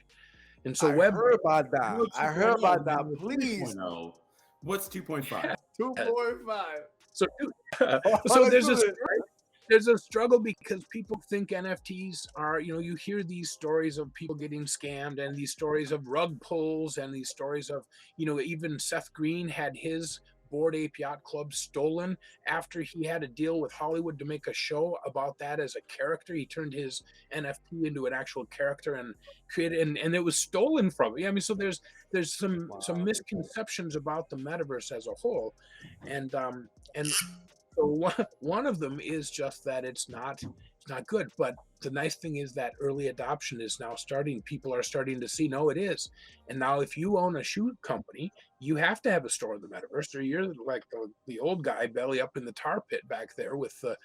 And so I heard about that. Please. What's 2.5? 2.5. So there's a struggle because people think NFTs are, you hear these stories of people getting scammed, and these stories of rug pulls, and these stories of, even Seth Green had his Bored Ape Yacht Club stolen after he had a deal with Hollywood to make a show about that as a character. He turned his NFT into an actual character and created, and it was stolen from him. So there's some misconceptions about the metaverse as a whole, and so one of them is just that it's not good. But the nice thing is that early adoption is now starting. People are starting to see, no, it is. And now if you own a shoe company, you have to have a store in the metaverse, or you're like the old guy belly up in the tar pit back there with the,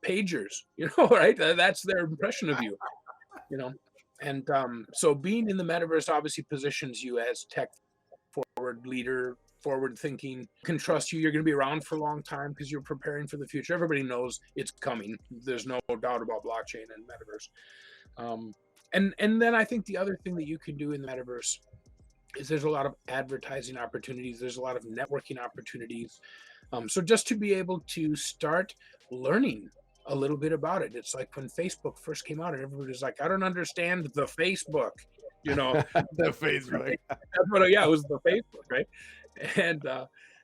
pagers, right? That's their impression of you, And so being in the metaverse obviously positions you as tech forward leader, forward thinking, can trust you. You're going to be around for a long time because you're preparing for the future. Everybody knows it's coming. There's no doubt about blockchain and metaverse. And then I think the other thing that you can do in the metaverse is there's a lot of advertising opportunities. There's a lot of networking opportunities. So just to be able to start learning a little bit about it. It's like when Facebook first came out and everybody was like, I don't understand the Facebook, The Facebook. It was the Facebook, right? And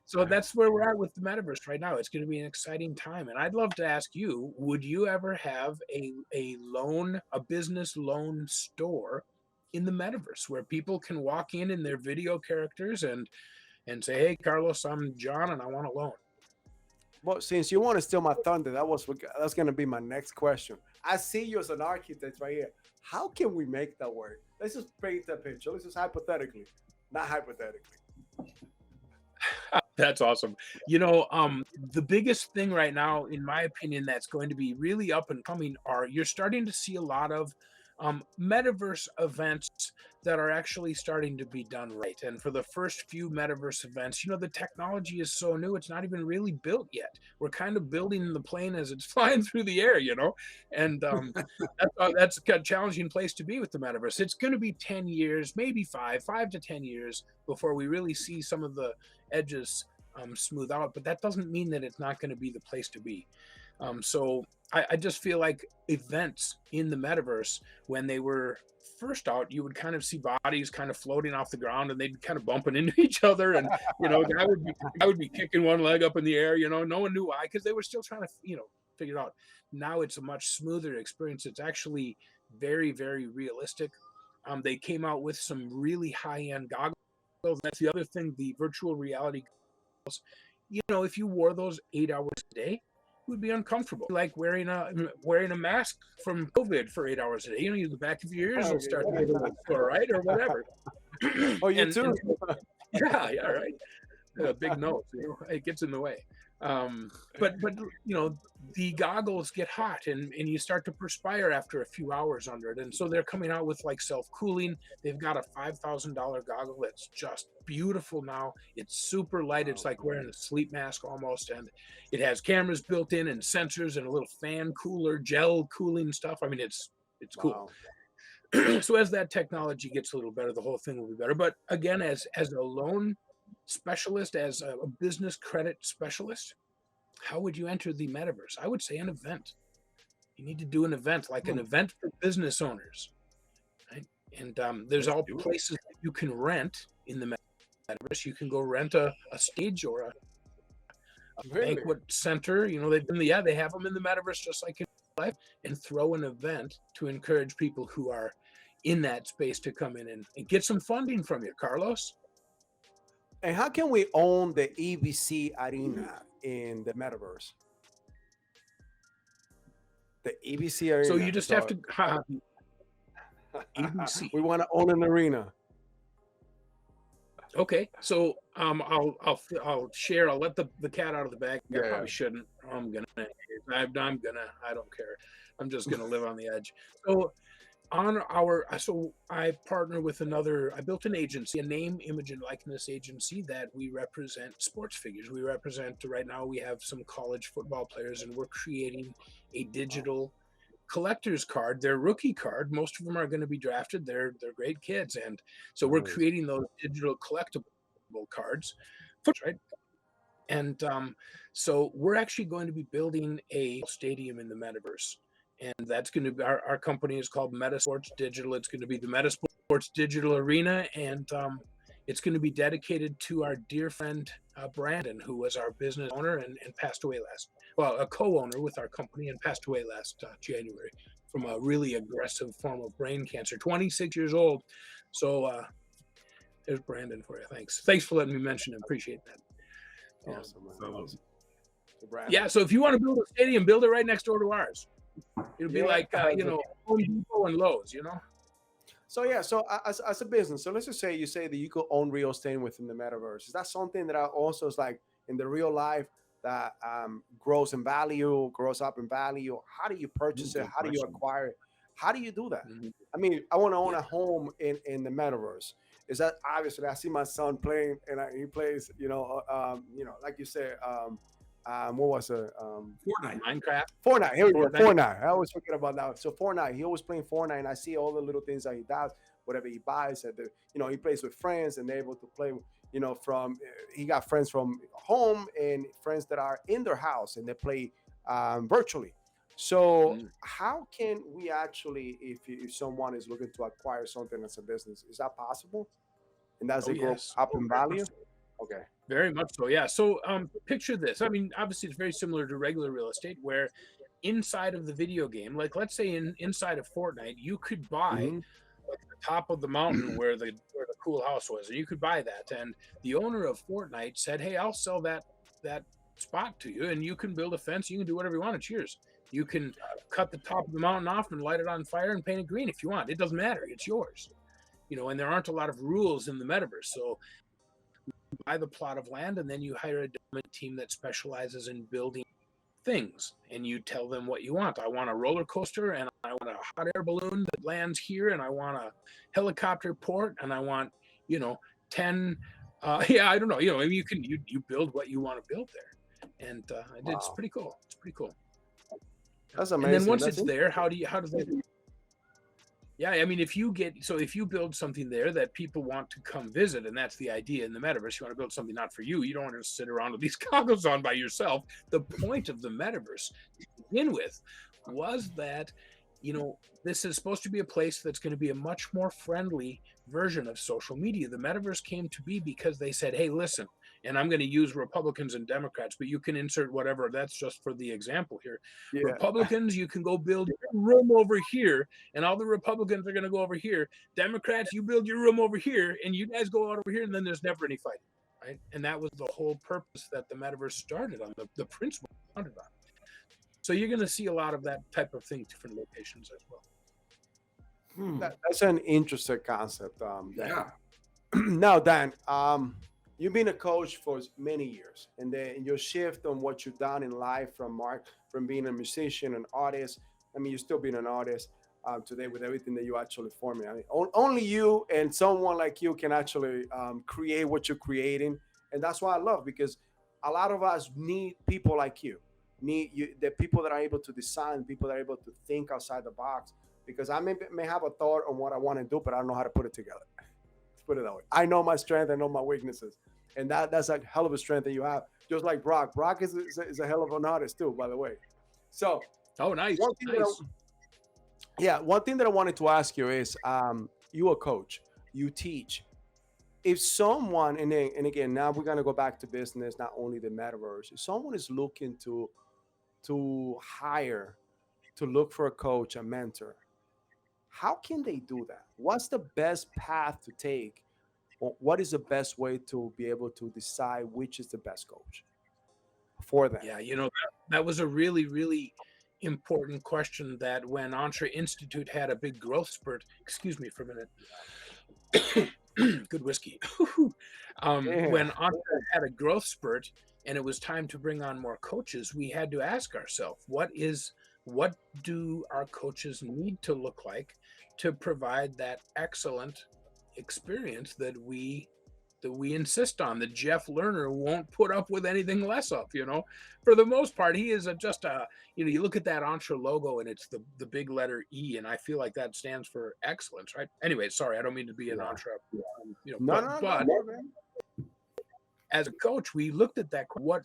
So that's where we're at with the metaverse right now. It's going to be an exciting time, and I'd love to ask you: would you ever have a business loan store in the metaverse where people can walk in their video characters and say, "Hey, Carlos, I'm John, and I want a loan." Well, since you want to steal my thunder, that's going to be my next question. I see you as an architect right here. How can we make that work? Let's just paint that picture. Let's just hypothetically, not hypothetically. That's awesome. The biggest thing right now, in my opinion, that's going to be really up and coming are you're starting to see a lot of metaverse events that are actually starting to be done right. And for the first few metaverse events, the technology is so new, it's not even really built yet. We're kind of building the plane as it's flying through the air, and that's a challenging place to be with the metaverse. It's going to be 10 years, maybe 5 to 10 years before we really see some of the edges smooth out, but that doesn't mean that it's not going to be the place to be. So I just feel like events in the metaverse, when they were first out, you would kind of see bodies kind of floating off the ground and they'd be kind of bumping into each other. And, I would be kicking one leg up in the air, no one knew why, because they were still trying to, figure it out. Now it's a much smoother experience. It's actually very, very realistic. They came out with some really high-end goggles. That's the other thing, the virtual reality goggles. If you wore those 8 hours a day, would be uncomfortable, like wearing a mask from COVID for 8 hours a day. The back of your ears will start to get a little sore, right, or whatever. Oh, you too. Yeah, right. A big nose, it gets in the way. But the goggles get hot and you start to perspire after a few hours under it. And so they're coming out with like self-cooling. They've got a $5,000 goggle that's just beautiful now. It's super light. It's like wearing a sleep mask almost. And it has cameras built in and sensors and a little fan cooler, gel cooling stuff. I mean, it's cool. Wow. So as that technology gets a little better, the whole thing will be better. But again, as a loan specialist, as a business credit specialist, how would you enter the metaverse? I would say an event. You need to do an event, like an event for business owners, right? And there's all places that you can rent in the metaverse. You can go rent a stage or a banquet center. They have them in the metaverse just like in life, and throw an event to encourage people who are in that space to come in and get some funding from you, Carlos. And how can we own the EBC arena in the metaverse? The EBC arena. So you just have to EBC. We want to own an arena. Okay, so I'll share. I'll let the cat out of the bag. I probably shouldn't. I don't care. I'm just gonna live on the edge. So I partner with I built an agency, a name, image, and likeness agency that we represent sports figures. Right now we have some college football players, and we're creating a digital collector's card, their rookie card. Most of them are going to be drafted. They're great kids. And so we're creating those digital collectible cards, right? And so we're actually going to be building a stadium in the metaverse. And that's going to be our company is called Metasports Digital. It's going to be the Metasports Digital Arena, and it's going to be dedicated to our dear friend Brandon, who was our business owner and passed away a co-owner with our company and passed away last January from a really aggressive form of brain cancer. 26 years old. So there's Brandon for you. Thanks for letting me mention him. Appreciate that. Awesome. Yeah. So if you want to build a stadium, build it right next door to ours. It'll be like Home Depot and Lowe's, So as a business, so let's just say you say that you could own real estate within the metaverse. Is that something that also is like in the real life that grows up in value? How do you purchase it? How do you acquire it? How do you do that? I mean, I want to own a home in the metaverse. Is that obviously I see my son playing and he plays, like you said, what was it? Fortnite. Here we go. Fortnite. I always forget about that. So Fortnite. He always playing Fortnite, and I see all the little things that he does. Whatever he buys, he plays with friends, and they're able to play. He got friends from home and friends that are in their house, and they play virtually. So how can we actually, if someone is looking to acquire something as a business, is that possible? And does it go up in value? Okay. Very much so, yeah. So picture this. I mean, obviously it's very similar to regular real estate where inside of the video game, like let's say inside of Fortnite, you could buy Hmm. like the top of the mountain where the cool house was, and you could buy that. And the owner of Fortnite said, "Hey, I'll sell that spot to you, and you can build a fence. You can do whatever you want. It's yours. You can cut the top of the mountain off and light it on fire and paint it green if you want. It doesn't matter. It's yours." And there aren't a lot of rules in the metaverse. So buy the plot of land, and then you hire a development team that specializes in building things, and you tell them what you want. I want a roller coaster, and I want a hot air balloon that lands here, and I want a helicopter port, and I want 10 yeah, I don't know, maybe you build what you want to build there. And it's Wow. pretty cool. It's pretty cool. That's And then amazing. once That's it's there, how does that, yeah, I mean, if you build something there that people want to come visit, and that's the idea in the metaverse, you want to build something not for you. You don't want to sit around with these goggles on by yourself. The point of the metaverse to begin with was that, this is supposed to be a place that's going to be a much more friendly version of social media. The metaverse came to be because they said, hey, listen, and I'm going to use Republicans and Democrats, but you can insert whatever. That's just for the example here. yeah. Republicans, you can go build your room over here, and all the Republicans are going to go over here. Democrats, you build your room over here, and you guys go out over here, and then there's never any fighting, right? And that was the whole purpose that the metaverse started on, the principle founded on. So you're going to see a lot of that type of thing, different locations as well. That's an interesting concept. Dan. Yeah. Now, Dan, you've been a coach for many years, and then your shift on what you've done in life from being a musician, an artist. I mean, you're still being an artist today with everything that you actually forming. I mean, only you and someone like you can actually create what you're creating, and that's why I love, because a lot of us need people like you. The people that are able to design, people that are able to think outside the box. Because I may have a thought on what I want to do, but I don't know how to put it together. Let's put it that way. I know my strength, I know my weaknesses, and that's a hell of a strength that you have. Just like Brock. Brock is a hell of an artist too, by the way. So, Oh, nice. one thing that I wanted to ask you is, you a coach, you teach. If someone, and again, now we're gonna go back to business, not only the metaverse. If someone is looking to hire, to look for a coach, a mentor, how can they do that? What's the best path to take? Or what is the best way to be able to decide which is the best coach for them? Yeah, that was a really, really important question that when Entre Institute had a big growth spurt, excuse me for a minute, good whiskey. When Entre had a growth spurt and it was time to bring on more coaches, we had to ask ourselves, what do our coaches need to look like to provide that excellent experience that we insist on, that Jeff Lerner won't put up with anything less of. For the most part, he is just a, you look at that Entre logo and it's the big letter E, and I feel like that stands for excellence, right? Anyway, sorry, I don't mean to be an Entre, but as a coach, we looked at that, what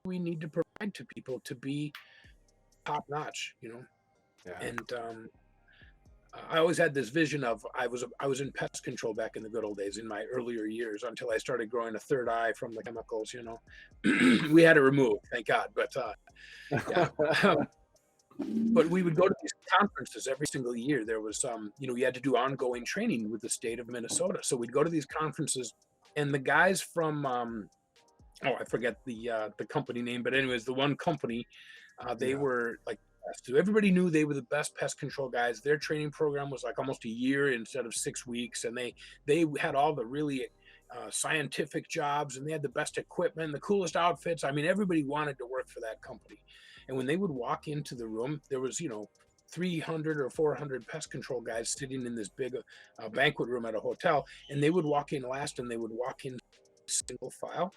we need to provide to people to be top notch, Yeah. and I always had this vision of I was in pest control back in the good old days, in my earlier years, until I started growing a third eye from the chemicals. We had it removed, thank God. But yeah. But we would go to these conferences every single year. There was we had to do ongoing training with the state of Minnesota, so we'd go to these conferences, and the guys from I forget the company name, but anyways, the one company, they were like, so everybody knew they were the best pest control guys. Their training program was like almost a year instead of 6 weeks, and they had all the really scientific jobs, and they had the best equipment, the coolest outfits. I mean, everybody wanted to work for that company. And when they would walk into the room, there was 300 or 400 pest control guys sitting in this big banquet room at a hotel, and they would walk in last, and they would walk in single file,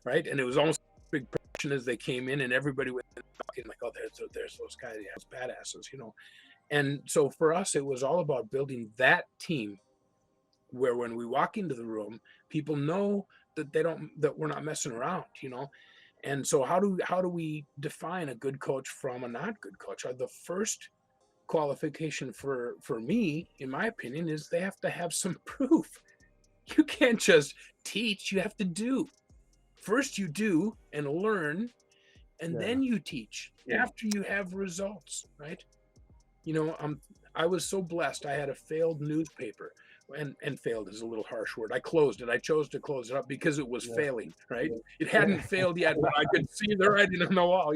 right? And it was almost a big production as they came in, and everybody would walk in like, oh, there's those guys, those badasses, And so for us, it was all about building that team where when we walk into the room, people know that we're not messing around, And so how do we define a good coach from a not good coach? The first qualification for me, in my opinion, is they have to have some proof. You can't just teach, you have to do. First you do and learn, and then you teach after you have results, right? I was so blessed. I had a failed newspaper, and failed is a little harsh word. I closed it. I chose to close it up because it was failing, right? It hadn't failed yet, but I could see the writing on the wall,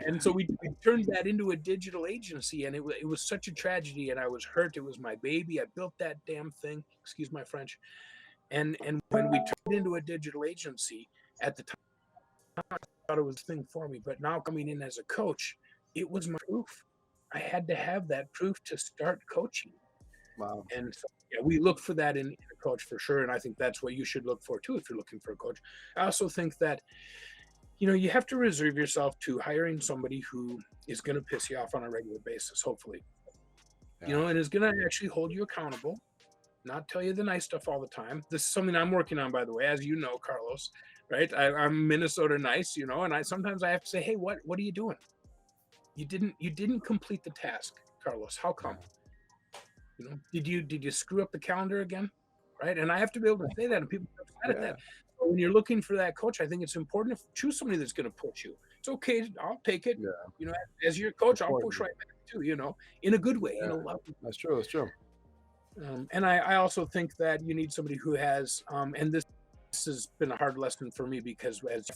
And so we turned that into a digital agency, and it was such a tragedy, and I was hurt. It was my baby. I built that damn thing. Excuse my French. And when we turned it into a digital agency, at the time, I thought it was a thing for me. But now coming in as a coach, it was my proof. I had to have that proof to start coaching. Wow. And so, we look for that in a coach for sure. And I think that's what you should look for too if you're looking for a coach. I also think that, you have to reserve yourself to hiring somebody who is going to piss you off on a regular basis, hopefully, and is going to actually hold you accountable, not tell you the nice stuff all the time. This is something I'm working on, by the way, as you know, Carlos, right? I'm Minnesota nice, and sometimes I have to say, hey, what are you doing? You didn't complete the task, Carlos. How come? Did you screw up the calendar again? Right? And I have to be able to say that, and people are upset at that. So when you're looking for that coach, I think it's important to choose somebody that's going to push you. It's okay. I'll take it. Yeah. As your coach, I'll push right back too, in a good way, That's true. That's true. And I also think that you need somebody who has, and this has been a hard lesson for me, because as I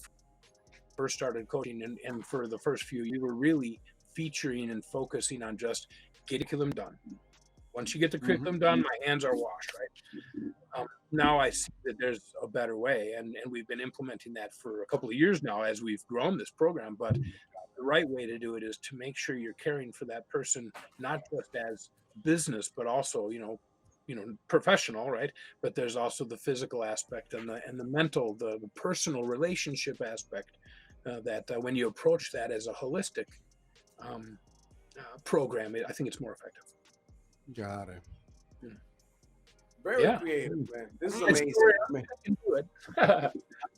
first started coaching, and for the first few, you were really featuring and focusing on just getting curriculum done. Once you get the curriculum done, my hands are washed, right? Now I see that there's a better way, and we've been implementing that for a couple of years now as we've grown this program. But the right way to do it is to make sure you're caring for that person, not just as business, but also, professional, right? But there's also the physical aspect and the mental, the personal relationship aspect, that when you approach that as a holistic program, I think it's more effective. Got it. Very creative, man. This is amazing.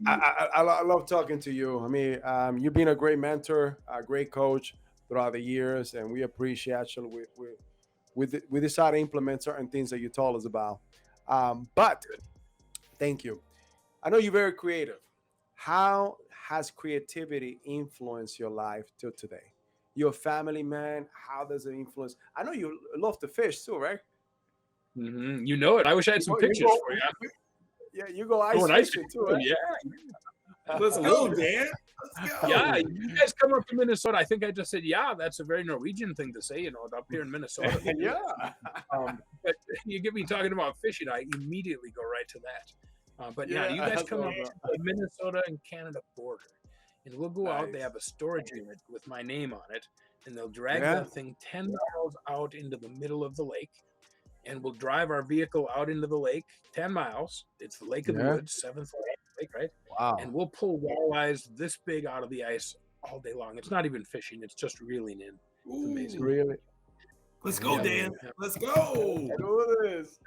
I love talking to you. I mean, you've been a great mentor, a great coach throughout the years, and we appreciate actually we decided to implement certain things that you told us about. But thank you. I know you're very creative. How has creativity influenced your life till today? You're a family man. How does it influence? I know you love to fish too, right? Mm-hmm. You know it. I wish I had some pictures for you. Yeah, you go ice fishing too, right? Yeah. Let's go, Dan. Let's go. Yeah, you guys come up to Minnesota. I think I just said, that's a very Norwegian thing to say, up here in Minnesota. But you get me talking about fishing, I immediately go right to that. But you guys come up to the Minnesota and Canada border, and we'll go out. They have a storage unit with my name on it, and they'll drag that thing 10 miles out into the middle of the lake. And we'll drive our vehicle out into the lake 10 miles. It's the Lake of the Woods, 7th lake, right? Wow. And we'll pull walleyes this big out of the ice all day long. It's not even fishing. It's just reeling in. It's amazing. Really? Let's go, Dan. Let's go. Do this.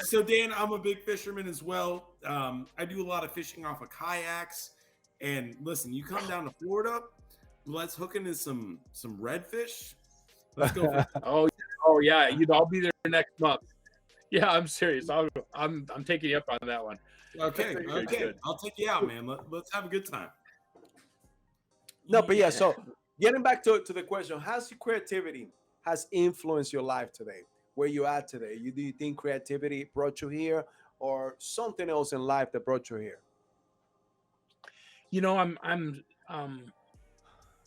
So Dan, I'm a big fisherman as well. I do a lot of fishing off of kayaks. And listen, you come down to Florida, let's hook into some redfish. Let's go. Oh yeah, I'll be there next month. Yeah, I'm serious. I'm taking you up on that one. Okay. I'll take you out, man. Let's have a good time. No, but so getting back to the question, how's your creativity has influenced your life today? Where you at today? Do you think creativity brought you here, or something else in life that brought you here?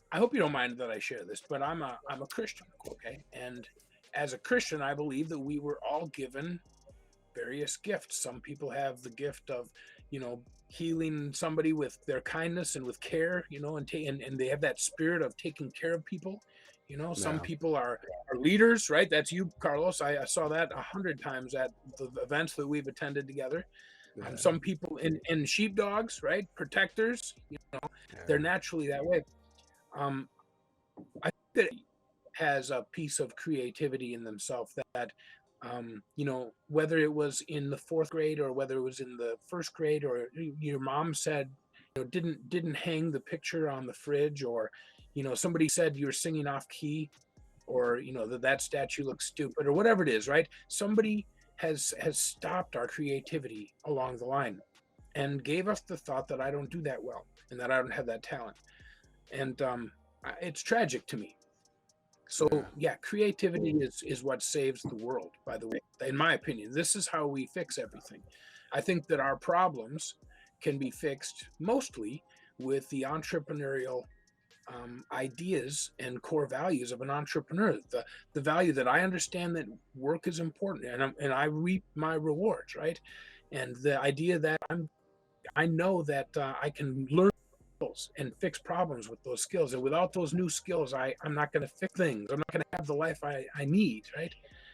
I hope you don't mind that I share this, but I'm a Christian, okay? And as a Christian, I believe that we were all given various gifts. Some people have the gift of, healing somebody with their kindness and with care, and they have that spirit of taking care of people. Some people are leaders, right? That's you, Carlos. I saw that 100 times at the events that we've attended together. Some people in sheepdogs, right? Protectors, they're naturally that way. I think that it has a piece of creativity in themselves that, whether it was in the 4th grade or whether it was in the 1st grade, or your mom said, didn't hang the picture on the fridge, or, somebody said you're singing off key, or, that statue looks stupid, or whatever it is, right? Somebody has stopped our creativity along the line. and gave us the thought that I don't do that well and that I don't have that talent. And it's tragic to me. So yeah, creativity is what saves the world, by the way, in my opinion. This is how we fix everything. I think that our problems can be fixed mostly with the entrepreneurial ideas and core values of an entrepreneur. The value that I understand that work is important and I reap my rewards, right? And the idea that I know that I can learn skills and fix problems with those skills. And without those new skills, I'm not going to fix things. I'm not going to have the life I need, right?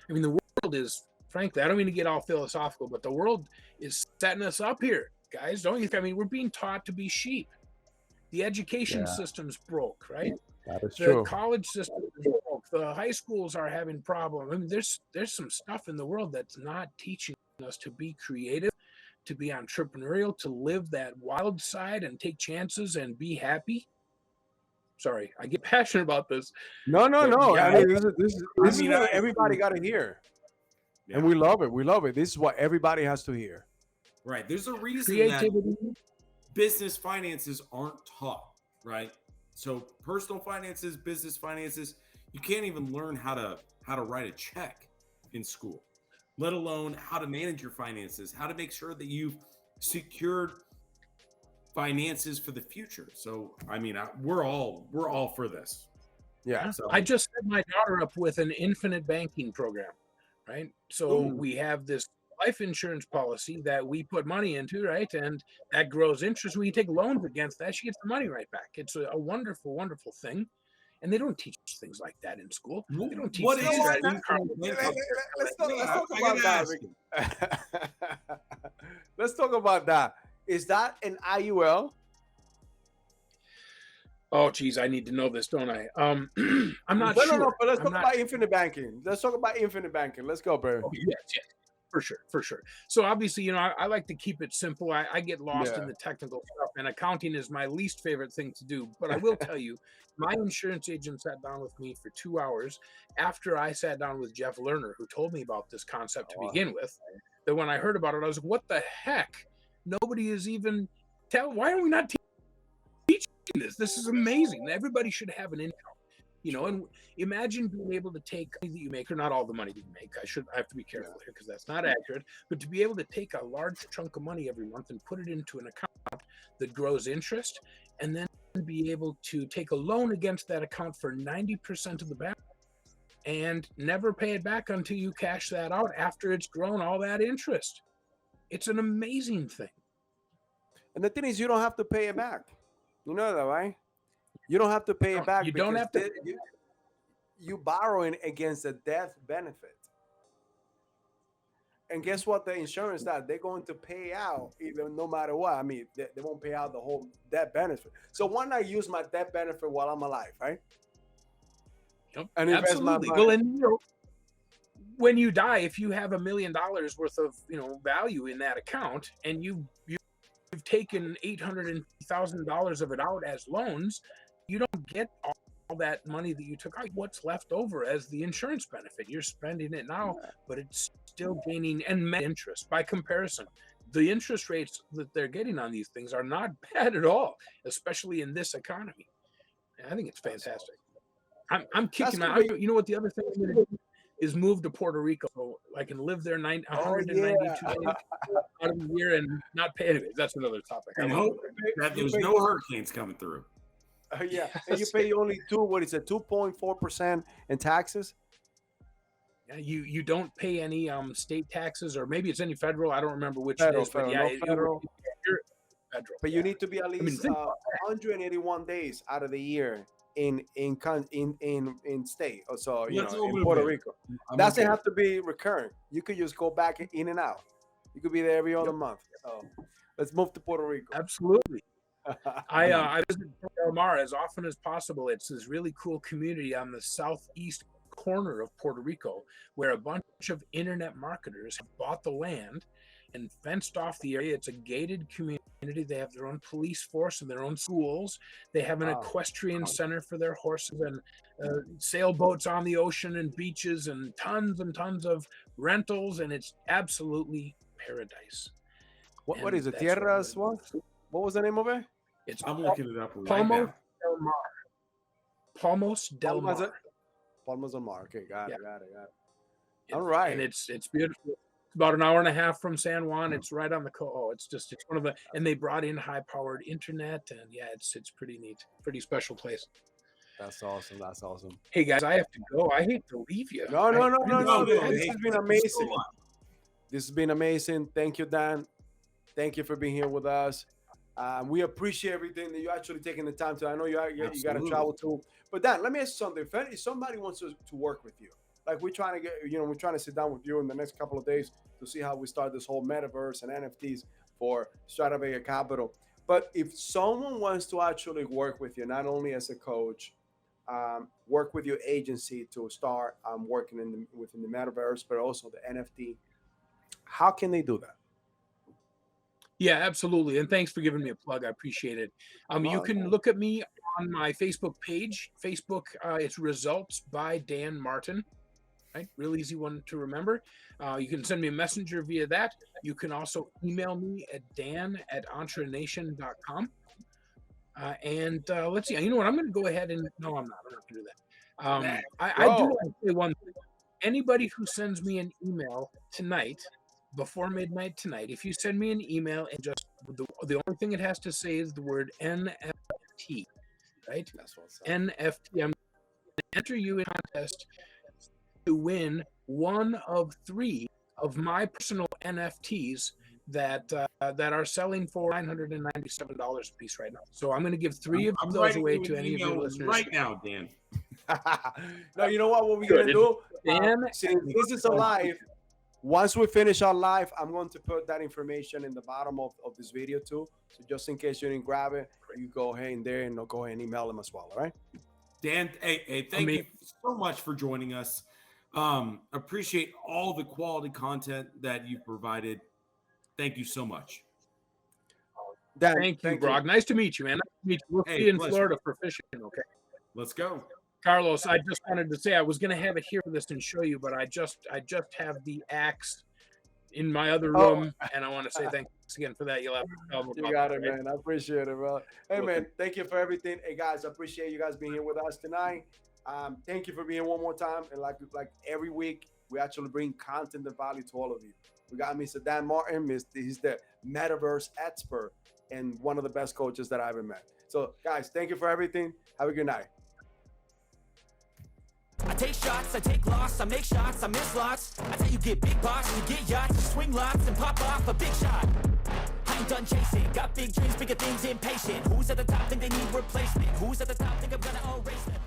I mean, the world is, frankly, I don't mean to get all philosophical, but the world is setting us up here, guys. Don't you think? I mean, we're being taught to be sheep. The education system's broke, right? That is The true. college system is broke. The high schools are having problems. I mean, there's some stuff in the world that's not teaching us to be creative, to be entrepreneurial, to live that wild side and take chances and be happy. Sorry, I get passionate about this. No. Yeah, I mean, this is what everybody got to hear, and we love it. We love it. This is what everybody has to hear. Right. There's a reason creativity. that business finances aren't taught, right? So personal finances, business finances, you can't even learn how to write a check in school, let alone how to manage your finances, how to make sure that you've secured finances for the future. So, I mean, we're all for this. Yeah. So I just set my daughter up with an infinite banking program, right? So we have this life insurance policy that we put money into, right? And that grows interest. We take loans against that. She gets the money right back. It's a wonderful, wonderful thing. And they don't teach things like that in school. They don't teach What things is like that? Let's talk about that. Let's talk about that. Is that an IUL? Oh, geez, I need to know this, don't I? I'm not sure. No, but let's talk about infinite banking. Let's talk about infinite banking. Let's go, bro. Oh, yes, for sure. So obviously, I like to keep it simple. I get lost in the technical stuff, and accounting is my least favorite thing to do. But I will tell you, my insurance agent sat down with me for 2 hours after I sat down with Jeff Lerner, who told me about this concept to begin with. That when I heard about it, I was like, what the heck? Nobody is even why are we not teaching this? This is amazing. Everybody should have an income. And imagine being able to take money that you make, or not all the money that you make. I have to be careful here because that's not accurate. But to be able to take a large chunk of money every month and put it into an account that grows interest, and then be able to take a loan against that account for 90% of the balance and never pay it back until you cash that out after it's grown all that interest. It's an amazing thing. And the thing is, you don't have to pay it back. You know that, right? You don't have to pay it back. You don't have to. You borrowing against a death benefit. And guess what? The insurance that they're going to pay out, even no matter what. I mean, they won't pay out the whole death benefit. So why not use my death benefit while I'm alive, right? Yep, and absolutely. Well, and when you die, if you have $1 million worth of value in that account, and you've taken $800,000 of it out as loans, you don't get all that money that you took out. What's left over as the insurance benefit? You're spending it now, but it's still gaining and interest by comparison. The interest rates that they're getting on these things are not bad at all, especially in this economy. I think it's fantastic. I'm kicking out. You know what? The other thing I'm going to do is move to Puerto Rico, so I can live there 192 days out of the year and not pay. Anyways, that's another topic. I hope that there's no hurricanes coming through. Yeah, and you pay only 2.4% in taxes. Yeah, you don't pay any state taxes, or maybe it's any federal. I don't remember which. Federal. Federal. But you need to be at least 181 days out of the year in state. So in Puerto Rico, doesn't have to be recurrent. You could just go back in and out. You could be there every other month. So let's move to Puerto Rico. Absolutely. I visit Del Mar as often as possible. It's this really cool community on the southeast corner of Puerto Rico, where a bunch of internet marketers have bought the land and fenced off the area. It's a gated community. They have their own police force and their own schools. They have an equestrian center for their horses and sailboats on the ocean and beaches and tons of rentals, and it's absolutely paradise. What is it? That's what I'm Tierras gonna what? What was the name of it? It's I'm looking it up right Palmos now. del Mar. Palmos del Palmas, Mar. Palmas del Mar. Okay, got Yeah. it. And- All right. And it's beautiful. It's about an hour and a half from San Juan. It's right on the coast. Oh, it's one of the, and they brought in high powered internet, and yeah, it's pretty neat. Pretty special place. That's awesome. Hey guys, I have to go. I hate to leave you. No. No, This hey, has been amazing. This has been amazing. Thank you, Dan. Thank you for being here with us. We appreciate everything that you actually taking the time to. I know you got to Absolutely. travel too. But Dan, let me ask you something. If somebody wants to work with you, like we're trying to sit down with you in the next couple of days to see how we start this whole metaverse and NFTs for Strata Vega Capital. But if someone wants to actually work with you, not only as a coach, work with your agency to start working within the metaverse, but also the NFT, how can they do that? Yeah, absolutely. And thanks for giving me a plug. I appreciate it. You can look at me on my Facebook page. Facebook, it's Results by Dan Martin. Right? Real easy one to remember. You can send me a messenger via that. You can also email me at dan@entrenation.com. And let's see. You know what? I'm going to go ahead and no, I'm not going to do that. I do want to say one thing. Anybody who sends me an email tonight, before midnight tonight, if you send me an email and just the only thing it has to say is the word NFT, right? That's what's up. NFT. I'm going to enter you in a contest to win one of 3 of my personal NFTs that are selling for $997 a piece right now. So I'm going to give 3 of those away to any of your listeners right now, Dan. No, you know what we're going to do? Dan, Since this is a live, once we finish our live, I'm going to put that information in the bottom of this video too. So just in case you didn't grab it, you go ahead in there and go ahead and email them as well. All right. Dan, hey, thank you so much for joining us. Appreciate all the quality content that you provided. Thank you so much. Dan, thank you, Brock. Nice to meet you, man. Nice to meet you. We'll see you in Florida for fishing. Okay. Let's go. Carlos, I just wanted to say I was going to have it here for this and show you, but I just have the axe in my other room, and I want to say thanks again for that. You'll have to tell me. You got it, man. I appreciate it, bro. Hey, man, thank you for everything. Hey, guys, I appreciate you guys being here with us tonight. Thank you for being here one more time. And like every week, we actually bring content and value to all of you. We got Mr. Dan Martin. He's the metaverse expert and one of the best coaches that I ever met. So, guys, thank you for everything. Have a good night. I take shots, I take loss, I make shots, I miss lots. That's how you get big boss, you get yachts, you swing lots and pop off a big shot. I ain't done chasing, got big dreams, bigger things, impatient. Who's at the top think they need replacement? Who's at the top think I'm gonna erase them?